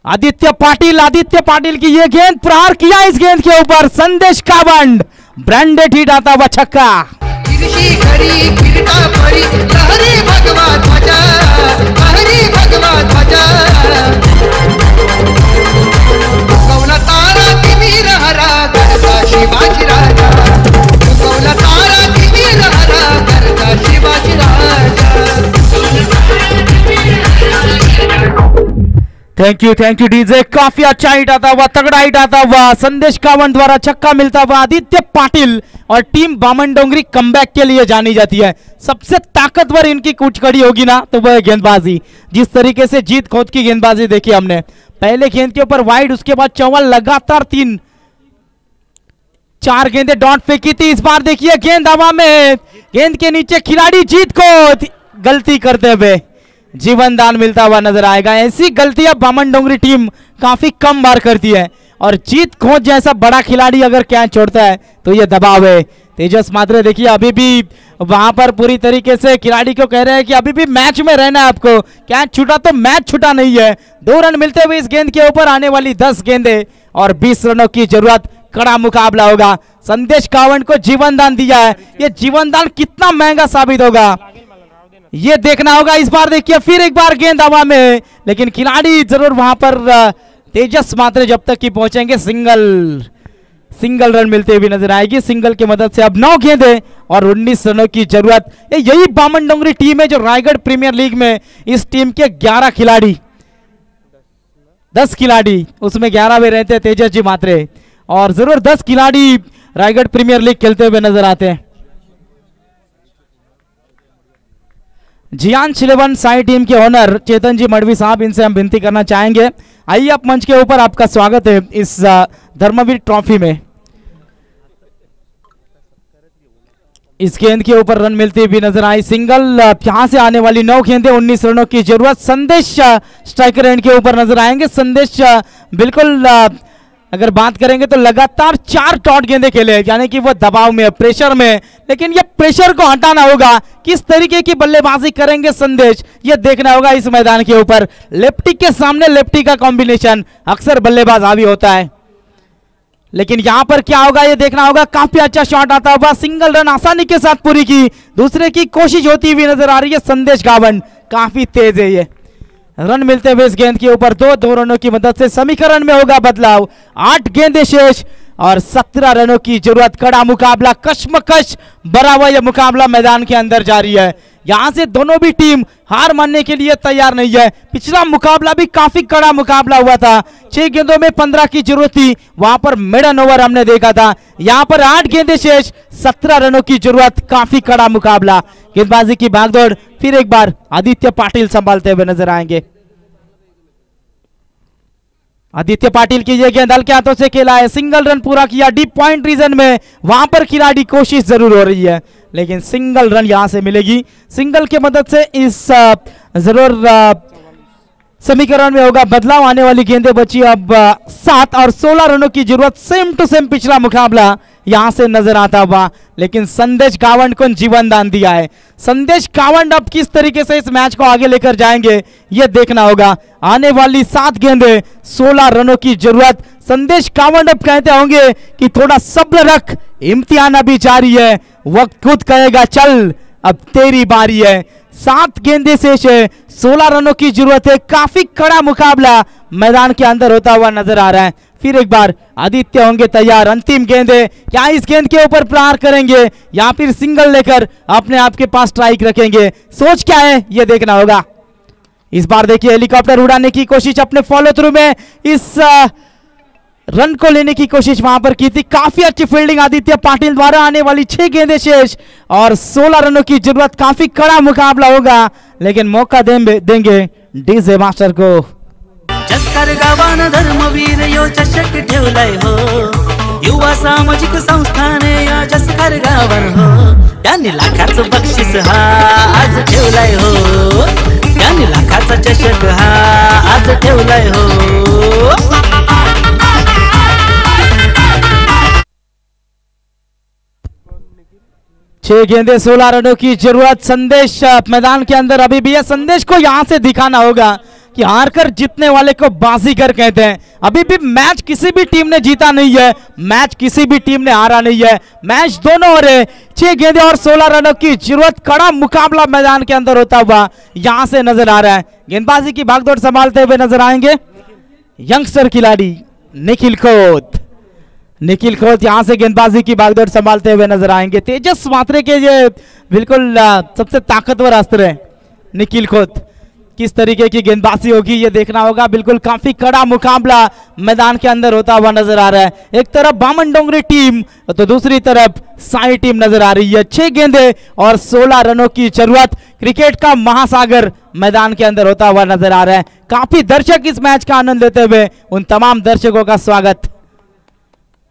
आदित्य पाटिल की ये गेंद, प्रहार किया इस गेंद के ऊपर संदेश कावंड, ब्रांडेड हिट आता हुआ छक्का। Thank you DJ. काफी अच्छा हिट आता हुआ, तगड़ा हिट आता हुआ संदेश कावंड द्वारा छक्का मिलता हुआ आदित्य पाटिल। और टीम बामन डोंगरी कमबैक के लिए जानी जाती है। सबसे ताकतवर इनकी कुछ कड़ी होगी ना तो वह गेंदबाजी। जिस तरीके से जीत खोद की गेंदबाजी देखी हमने, पहले गेंद के ऊपर वाइड, उसके बाद चौवन, लगातार 4 गेंदें डॉट फेंकी थी। इस बार देखिए गेंद हवा में, गेंद के नीचे खिलाड़ी जीत खोद गलती करते हुए जीवन दान मिलता हुआ नजर आएगा। ऐसी गलतियां बामन डोंगरी टीम काफी कम बार करती है और जीत खोज जैसा बड़ा खिलाड़ी अगर कैच छोड़ता है तो ये दबाव है। तेजस मात्रे देखिए अभी भी वहां पर पूरी तरीके से खिलाड़ी को कह रहे हैं कि अभी भी मैच में रहना है आपको, कैच छूटा तो मैच छूटा नहीं है। 2 रन मिलते हुए इस गेंद के ऊपर आने वाली 10 गेंदें और 20 रनों की जरूरत। कड़ा मुकाबला होगा। संदेश कावंड को जीवन दान दिया है, ये जीवन दान कितना महंगा साबित होगा ये देखना होगा। इस बार देखिए फिर एक बार गेंद हवा में, लेकिन खिलाड़ी जरूर वहां पर तेजस मात्रे जब तक कि पहुंचेंगे सिंगल रन मिलते हुए नजर आएगी। सिंगल की मदद से अब 9 गेंदें और 19 रनों की जरूरत। यही बामन डोंगरी टीम है जो रायगढ़ प्रीमियर लीग में इस टीम के 11 खिलाड़ी, 10 खिलाड़ी, उसमें 11 में रहते हैं तेजस जी मात्रे, और जरूर 10 खिलाड़ी रायगढ़ प्रीमियर लीग खेलते हुए नजर आते हैं। जियांश 11 साई टीम के ओनर चेतन जी मडवी साहब, इनसे हम विनती करना चाहेंगे, आइए आप मंच के ऊपर, आपका स्वागत है इस धर्मवीर ट्रॉफी में। इस गेंद के ऊपर रन मिलती हुई नजर आई। सिंगल, यहां से आने वाली 9 गेंदें 19 रनों की जरूरत। संदेश स्ट्राइकर एंड के ऊपर नजर आएंगे। संदेश बिल्कुल अगर बात करेंगे तो लगातार 4 डॉट गेंदे खेले, यानी कि वो दबाव में, प्रेशर में, लेकिन ये प्रेशर को हटाना होगा। किस तरीके की बल्लेबाजी करेंगे संदेश, ये देखना होगा इस मैदान के ऊपर। लेफ्टी के सामने लेफ्टी का कॉम्बिनेशन अक्सर बल्लेबाज हावी होता है, लेकिन यहां पर क्या होगा ये देखना होगा। काफी अच्छा शॉट आता हुआ, सिंगल रन आसानी के साथ पूरी की, दूसरे की कोशिश होती हुई नजर आ रही है। संदेश गावन काफी तेज है, ये रन मिलते हुए इस गेंद के ऊपर 2 रनों की मदद से समीकरण में होगा बदलाव। 8 गेंदें शेष और 17 रनों की जरूरत। कड़ा मुकाबला, कश्मकश भरा हुआ यह मुकाबला मैदान के अंदर जारी है। यहां से दोनों भी टीम हार मानने के लिए तैयार नहीं है। पिछला मुकाबला भी काफी कड़ा मुकाबला हुआ था, 6 गेंदों में 15 की जरूरत थी, वहां पर मिडन ओवर हमने देखा था। यहां पर 8 गेंदें शेष, 17 रनों की जरूरत, काफी कड़ा मुकाबला। गेंदबाजी की भागदौड़ फिर एक बार आदित्य पाटिल संभालते हुए नजर आएंगे। आदित्य पाटिल की यह गेंद हल्के हाथों से खेला है, सिंगल रन पूरा किया डीप पॉइंट रीजन में। वहां पर खिलाड़ी कोशिश जरूर हो रही है, लेकिन सिंगल रन यहां से मिलेगी। सिंगल की मदद से इस जरूर समीकरण में होगा बदलाव। आने वाली गेंदें बची अब 7 और 16 रनों की जरूरत। सेम टू सेम पिछला मुकाबला यहां से नजर आता हुआ, लेकिन संदेश गावंड को जीवन दान दिया है। संदेश गावंड अब किस तरीके से इस मैच को आगे लेकर जाएंगे यह देखना होगा। आने वाली 7 गेंदें, 16 रनों की जरूरत। संदेश गावंड अब कहते होंगे कि थोड़ा सब्र रख, इम्तिहान अभी जारी है। वक्त खुद कहेगा चल अब तेरी बारी है। 7 गेंदें शेष है, 16 रनों की जरूरत है। काफी कड़ा मुकाबला मैदान के अंदर होता हुआ नजर आ रहा है। फिर एक बार आदित्य होंगे तैयार। अंतिम गेंद है, क्या इस गेंद के ऊपर प्रहार करेंगे या फिर सिंगल लेकर अपने आप के पास स्ट्राइक रखेंगे? सोच क्या है ये देखना होगा। इस बार देखिए हेलीकॉप्टर उड़ाने की कोशिश अपने फॉलो थ्रू में, इस रन को लेने की कोशिश वहां पर की थी। काफी अच्छी फील्डिंग आदित्य पाटिल द्वारा। आने वाली 6 गेंदें शेष और 16 रनों की जरूरत। काफी कड़ा मुकाबला होगा, लेकिन मौका देंगे डीजे मास्टर को। जसकर गावान धर्मवीर यो चषक ठेवलाय हो, युवा सामाजिक संस्थाने या जसकर गावान हो, त्यांनी लाखाचं बक्षीस हा आज ठेवलाय हो, त्यांनी लाखाचा चषक हा आज ठेवलाय हो। 6 गेंदें 16 रनों की जरूरत। संदेश मैदान के अंदर अभी भी है। संदेश को यहां से दिखाना होगा कि हारकर जीतने वाले को बाजीगर कहते हैं। अभी भी मैच किसी भी टीम ने जीता नहीं है, मैच किसी भी टीम ने हारा नहीं है, मैच दोनों हो रहे। 6 गेंदें और 16 रनों की जरूरत। कड़ा मुकाबला मैदान के अंदर होता हुआ यहां से नजर आ रहा है। गेंदबाजी की भागदौड़ संभालते हुए नजर आएंगे यंगस्टर खिलाड़ी निखिल खोत। निखिल खोत यहां से गेंदबाजी की भागदौड़ संभालते हुए नजर आएंगे। तेजस मात्रे के ये बिल्कुल सबसे ताकतवर अस्त्र है निखिल खोत। किस तरीके की गेंदबाजी होगी ये देखना होगा। बिल्कुल काफी कड़ा मुकाबला मैदान के अंदर होता हुआ नजर आ रहा है। एक तरफ बामन डोंगरी टीम तो दूसरी तरफ साई टीम नजर आ रही है। 6 गेंदें और 16 रनों की जरूरत। क्रिकेट का महासागर मैदान के अंदर होता हुआ नजर आ रहा है। काफी दर्शक इस मैच का आनंद लेते हुए उन तमाम दर्शकों का स्वागत।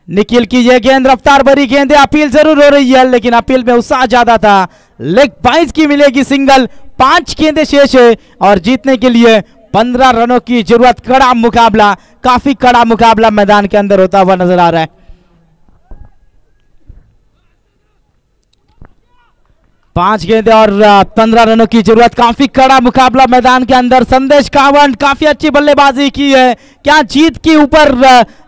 निखिल की यह गेंद रफ्तार भरी गेंद है। अपील जरूर हो रही है, लेकिन अपील में उत्साह ज्यादा था। लेग बाइज की मिलेगी सिंगल। 5 गेंदें शेष है और जीतने के लिए 15 रनों की जरूरत। कड़ा मुकाबला, काफी कड़ा मुकाबला मैदान के अंदर होता हुआ नजर आ रहा है। 5 गेंदें और 15 रनों की जरूरत। काफी कड़ा मुकाबला मैदान के अंदर। संदेश गावंड काफी अच्छी बल्लेबाजी की है, क्या जीत के ऊपर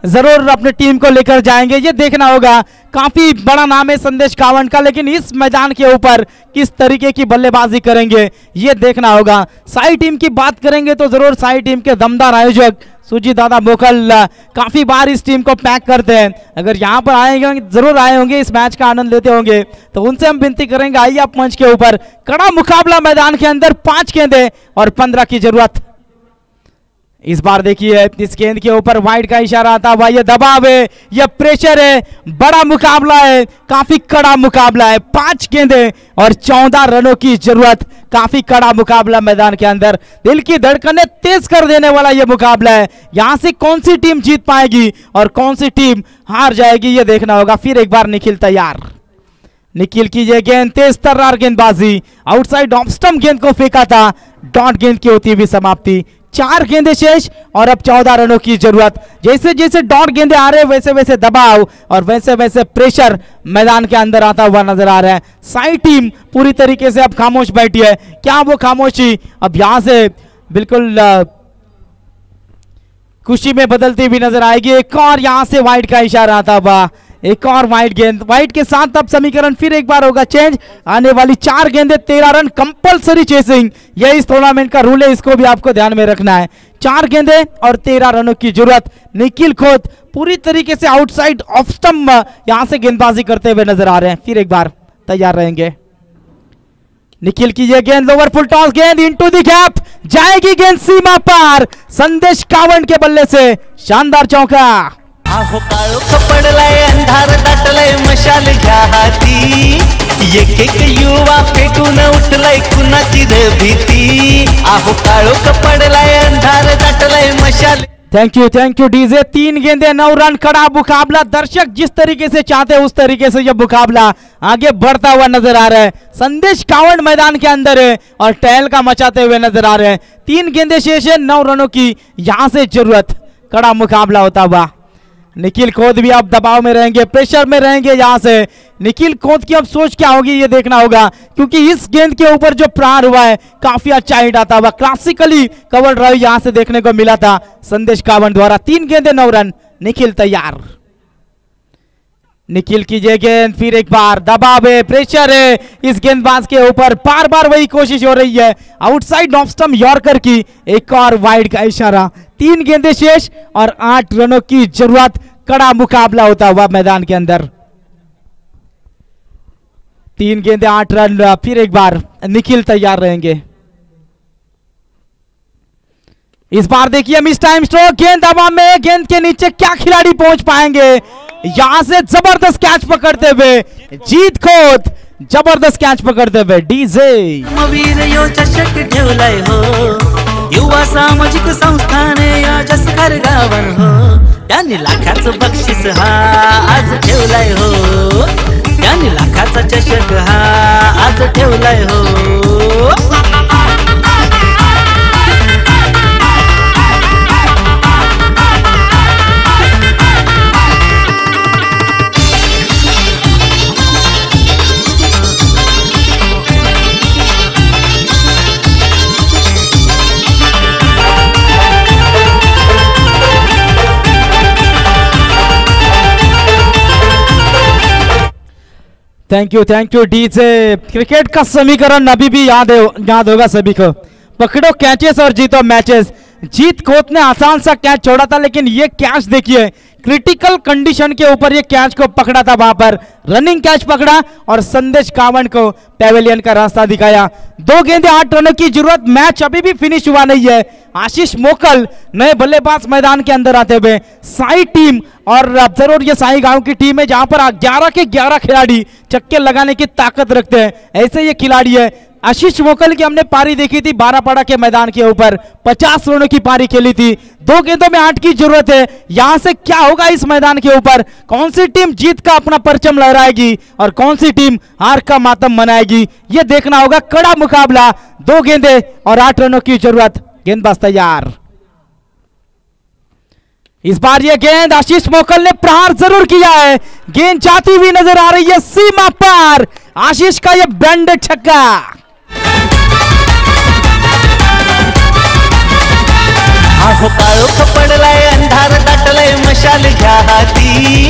जरूर अपनी टीम को लेकर जाएंगे ये देखना होगा। काफी बड़ा नाम है संदेश गावंड का, लेकिन इस मैदान के ऊपर किस तरीके की बल्लेबाजी करेंगे ये देखना होगा। साई टीम की बात करेंगे तो जरूर साई टीम के दमदार आयोजक सुजीत दादा मोकल काफी बार इस टीम को पैक करते हैं। अगर यहाँ पर आएंगे, जरूर आए होंगे, इस मैच का आनंद लेते होंगे, तो उनसे हम विनती करेंगे आइए आप मंच के ऊपर। कड़ा मुकाबला मैदान के अंदर। 5 गेंदें और 15 की जरूरत। इस बार देखिए इस गेंद के ऊपर वाइड का इशारा आता हुआ। ये दबाव है, ये प्रेशर है, बड़ा मुकाबला है, काफी कड़ा मुकाबला है। 5 गेंदें और 14 रनों की जरूरत। काफी कड़ा मुकाबला मैदान के अंदर। दिल की धड़कनें तेज कर देने वाला यह मुकाबला है। यहां से कौन सी टीम जीत पाएगी और कौन सी टीम हार जाएगी ये देखना होगा। फिर एक बार निखिल तैयार। निखिल की यह गेंद तेज तर्रार गेंदबाजी। आउटसाइड ऑफ स्टंप गेंद को फेंका था, डॉट गेंद की होती हुई समाप्ति। 4 गेंदें शेष और अब 14 रनों की जरूरत। जैसे जैसे डॉट गेंदे आ रहे वैसे वैसे दबाव और वैसे वैसे प्रेशर मैदान के अंदर आता हुआ नजर आ रहा है। साइड टीम पूरी तरीके से अब खामोश बैठी है। क्या वो खामोशी अब यहां से बिल्कुल खुशी में बदलती हुई नजर आएगी। एक और यहां से वाइड का इशारा आता हुआ, एक और वाइड गेंद। वाइड के साथ अब समीकरण फिर एक बार होगा चेंज। आने वाली 4 गेंदें 13 रन, कंपलसरी चेसिंग, यह इस टूर्नामेंट का रूल है, इसको भी आपको ध्यान में रखना है। 4 गेंदें और 13 रनों की जरूरत। निखिल खोत पूरी तरीके से आउटसाइड ऑफ स्टंप यहां से गेंदबाजी करते हुए नजर आ रहे हैं। फिर एक बार तैयार रहेंगे। निखिल की ये गेंद लोअर फुल टॉस गेंद इनटू द गैप, जाएगी गेंद सीमा पार। संदेश कावंड के बल्ले से शानदार चौका। आहो काळो कपडलाय अंधार दाटलाय मशाल घ्या हाती, एक एक युवा पेटून उठलाय कुणाची भीती। आहो काळो कपडलाय अंधार दाटलाय मशाल। Thank you DJ. 3 गेंदे 9 रन, कड़ा मुकाबला। दर्शक जिस तरीके से चाहते हैं उस तरीके से यह मुकाबला आगे बढ़ता हुआ नजर आ रहा है। संदेश कावंड मैदान के अंदर है और टहलका मचाते हुए नजर आ रहे हैं। 3 गेंदे शेष है, 9 रनों की यहां से जरूरत। कड़ा मुकाबला होता हुआ। निखिल खोत भी अब दबाव में रहेंगे, प्रेशर में रहेंगे। यहां से निखिल खोत की अब सोच क्या होगी ये देखना होगा, क्योंकि इस गेंद के ऊपर जो प्रहार हुआ है काफी अच्छा हिट आता हुआ, क्लासिकली कवर ड्राइव यहां से देखने को मिला था संदेश कावंड द्वारा। 3 गेंदे 9 रन, निखिल तैयार। निखिल की ये गेंद फिर एक बार दबाव है, प्रेशर है इस गेंदबाज के ऊपर। बार बार वही कोशिश हो रही है, आउटसाइड ऑफ स्टंप यॉर्कर की। एक और वाइड का इशारा। 3 गेंदे शेष और 8 रनों की जरूरत। कड़ा मुकाबला होता हुआ मैदान के अंदर। 3 गेंदे 8 रन। फिर एक बार निखिल तैयार रहेंगे। इस बार देखिए मिस टाइम स्ट्रोक, गेंद हवा में, गेंद के नीचे क्या खिलाड़ी पहुंच पाएंगे। यहां से जबरदस्त कैच पकड़ते हुए जीत खोत, जबरदस्त कैच पकड़ते हुए डीजे। वीर यो चषक ठेवलाय हो, युवा सामाजिक संस्थाने या जसकर गावन हो, त्यांनी लाखाचं बक्षीस हा आज ठेवलाय हो, त्यांनी लाखाचा चषक हा आज ठेवलाय हो। Thank you DJ. क्रिकेट का समीकरण अभी भी याद होगा सभी को, पकड़ो कैचेस और जीतो मैचेस। जीत खोत ने आसान सा कैच छोड़ा था, लेकिन ये कैच देखिए क्रिटिकल कंडीशन के ऊपर ये कैच को पकड़ा था, वहां पर रनिंग कैच पकड़ा और संदेश कावंड को पेवेलियन का रास्ता दिखाया। 2 गेंदे 8 रनों की जरूरत। मैच अभी भी फिनिश हुआ नहीं है। आशीष मोकल नए बल्लेबाज मैदान के अंदर आते हुए। साई टीम और अब जरूर ये साई गांव की टीम है जहां पर 11 के 11 खिलाड़ी चक्के लगाने की ताकत रखते हैं, ऐसे ये खिलाड़ी है। आशीष मोकल की हमने पारी देखी थी बारापाड़ा के मैदान के ऊपर, 50 रनों की पारी खेली थी। 2 गेंदों में 8 की जरूरत है। यहां से क्या होगा इस मैदान के ऊपर, कौन सी टीम जीत का अपना परचम लहराएगी और कौन सी टीम हार का मातम मनाएगी, यह देखना होगा। कड़ा मुकाबला, 2 गेंदे और 8 रनों की जरूरत। गेंदबाज तैयार। इस बार यह गेंद आशीष मोकल ने प्रहार जरूर किया है, गेंद जाती हुई नजर आ रही है सीमा पार। आशीष का यह ब्रांडेड छक्का। आहो काळो कपडलाय अंधार दाटलाय मशाल घ्या हाती,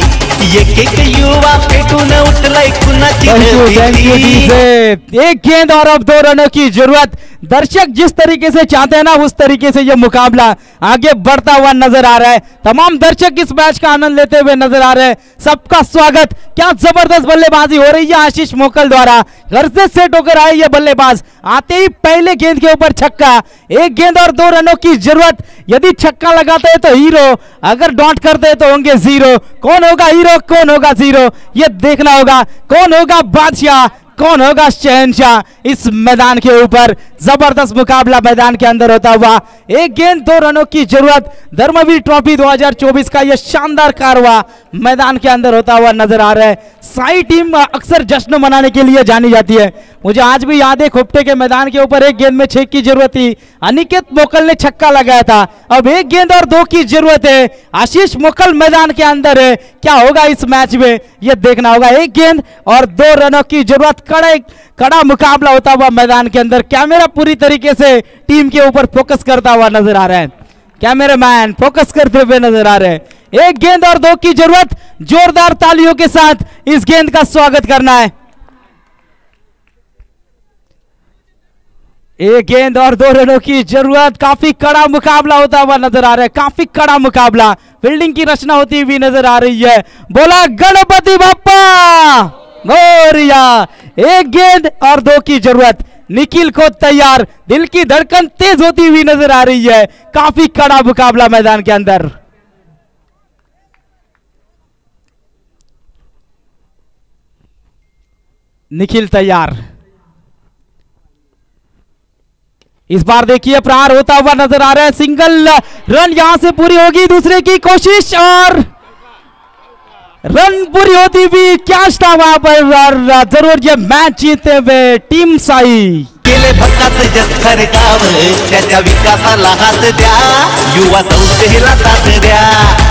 एक एक युवा पेटून उठलाय कुणाची भीती। एक गेंद और अब 2 रनों की जरूरत। दर्शक जिस तरीके से चाहते हैं ना उस तरीके से यह मुकाबला आगे बढ़ता हुआ नजर आ रहा है। तमाम दर्शक इस मैच का आनंद लेते हुए नजर आ रहे हैं। सबका स्वागत। क्या जबरदस्त बल्लेबाजी हो रही है आशीष मोकल द्वारा। घर से सेट होकर आए ये बल्लेबाज, आते ही पहले गेंद के ऊपर छक्का। 1 गेंद और 2 रनों की जरूरत। यदि छक्का लगाते हैं तो हीरो, अगर डॉट करते हैं तो होंगे 0। कौन होगा हीरो, कौन होगा 0, यह देखना होगा। कौन होगा बादशाह, कौन होगा शहंशाह इस मैदान के ऊपर। जबरदस्त मुकाबला मैदान के अंदर होता हुआ, एक गेंद 2 रनों की जरूरत। धर्मवीर ट्रॉफी 2024 का यह शानदार कारवा मैदान के अंदर होता हुआ नजर आ रहा है। साई टीम अक्सर जश्न मनाने के लिए जानी जाती है। मुझे आज भी याद है खोपटे के मैदान के ऊपर एक गेंद में 6 की जरूरत थी, अनिकेत मोकल ने छक्का लगाया था। अब 1 गेंद और 2 की जरूरत है। आशीष मोकल मैदान के अंदर है, क्या होगा इस मैच में यह देखना होगा। 1 गेंद और 2 रनों की जरूरत। कड़ा मुकाबला होता हुआ मैदान के अंदर। कैमरा पूरी तरीके से टीम के ऊपर फोकस करता हुआ नजर आ रहा है, कैमरामैन फोकस करते हुए नजर आ रहे हैं। 1 गेंद और 2 की जरूरत। जोरदार तालियों के साथ इस गेंद का स्वागत करना है। 1 गेंद और 2 रनों की जरूरत। काफी कड़ा मुकाबला होता हुआ नजर आ रहा है, काफी कड़ा मुकाबला। फील्डिंग की रचना होती हुई नजर आ रही है। बोला गणपति बाप्पा मोरिया। 1 गेंद और 2 की जरूरत। निखिल को तैयार, दिल की धड़कन तेज होती हुई नजर आ रही है। काफी कड़ा मुकाबला मैदान के अंदर। निखिल तैयार। इस बार देखिए प्रहार होता हुआ नजर आ रहा है। सिंगल रन यहां से पूरी होगी। दूसरे की कोशिश और रन पूरी होती हुई। कैच था वहां पर और जरूर ये मैच जीतते हुए टीम साई। केले भक्कात जत्थर गाव त्याच्या विकासाला हात द्या। युवा संस्थेला साथ द्या,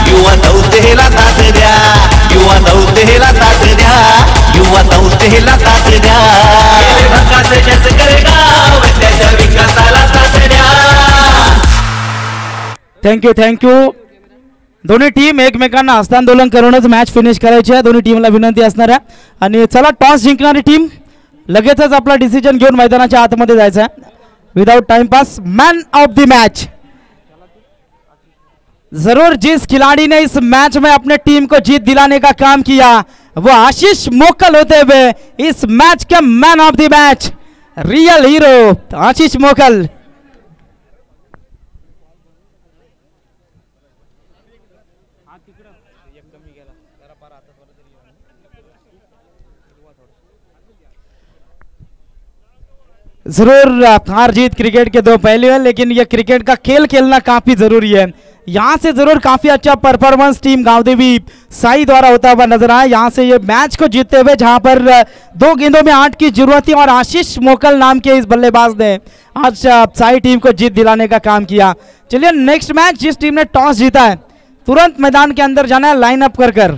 युवा संस्थेला साथ द्या, युवा संस्थेला साथ द्या, युवा संस्थेला साथ द्या। केले भक्कात जत्थर गाव त्याच्या विकासाला साथ द्या। थँक्यू। दोन्ही टीम एकमेकांना हस्तांदोलन करूनच मॅच फिनिश करायची आहे. दोन्ही टीमला विनंती असणार आहे. आणि चला टॉस जिंकणारी टीम लगेचच आपला डिसिजन घेऊन मैदानाच्या आतमध्ये जायचं आहे without timepass. Man of the match जरूर जिस खिलाड़ी ने इस मैच में अपने टीम को जीत दिलाने का काम किया वो आशीष मोकल होते हुए इस मैच के man of the match, real hero Ashish Mokal. जरूर हार जीत क्रिकेट के 2 पहलू हैं, लेकिन ये क्रिकेट का खेल खेलना काफी जरूरी है. यहाँ से जरूर काफी अच्छा परफॉर्मेंस टीम गांवदेवी साई द्वारा होता हुआ नजर आया. यहाँ से ये मैच को जीतते हुए जहां पर 2 गेंदों में 8 की जरूरत थी और आशीष मोकल नाम के इस बल्लेबाज ने आज साई टीम को जीत दिलाने का काम किया. चलिए नेक्स्ट मैच जिस टीम ने टॉस जीता है तुरंत मैदान के अंदर जाना है लाइन अप कर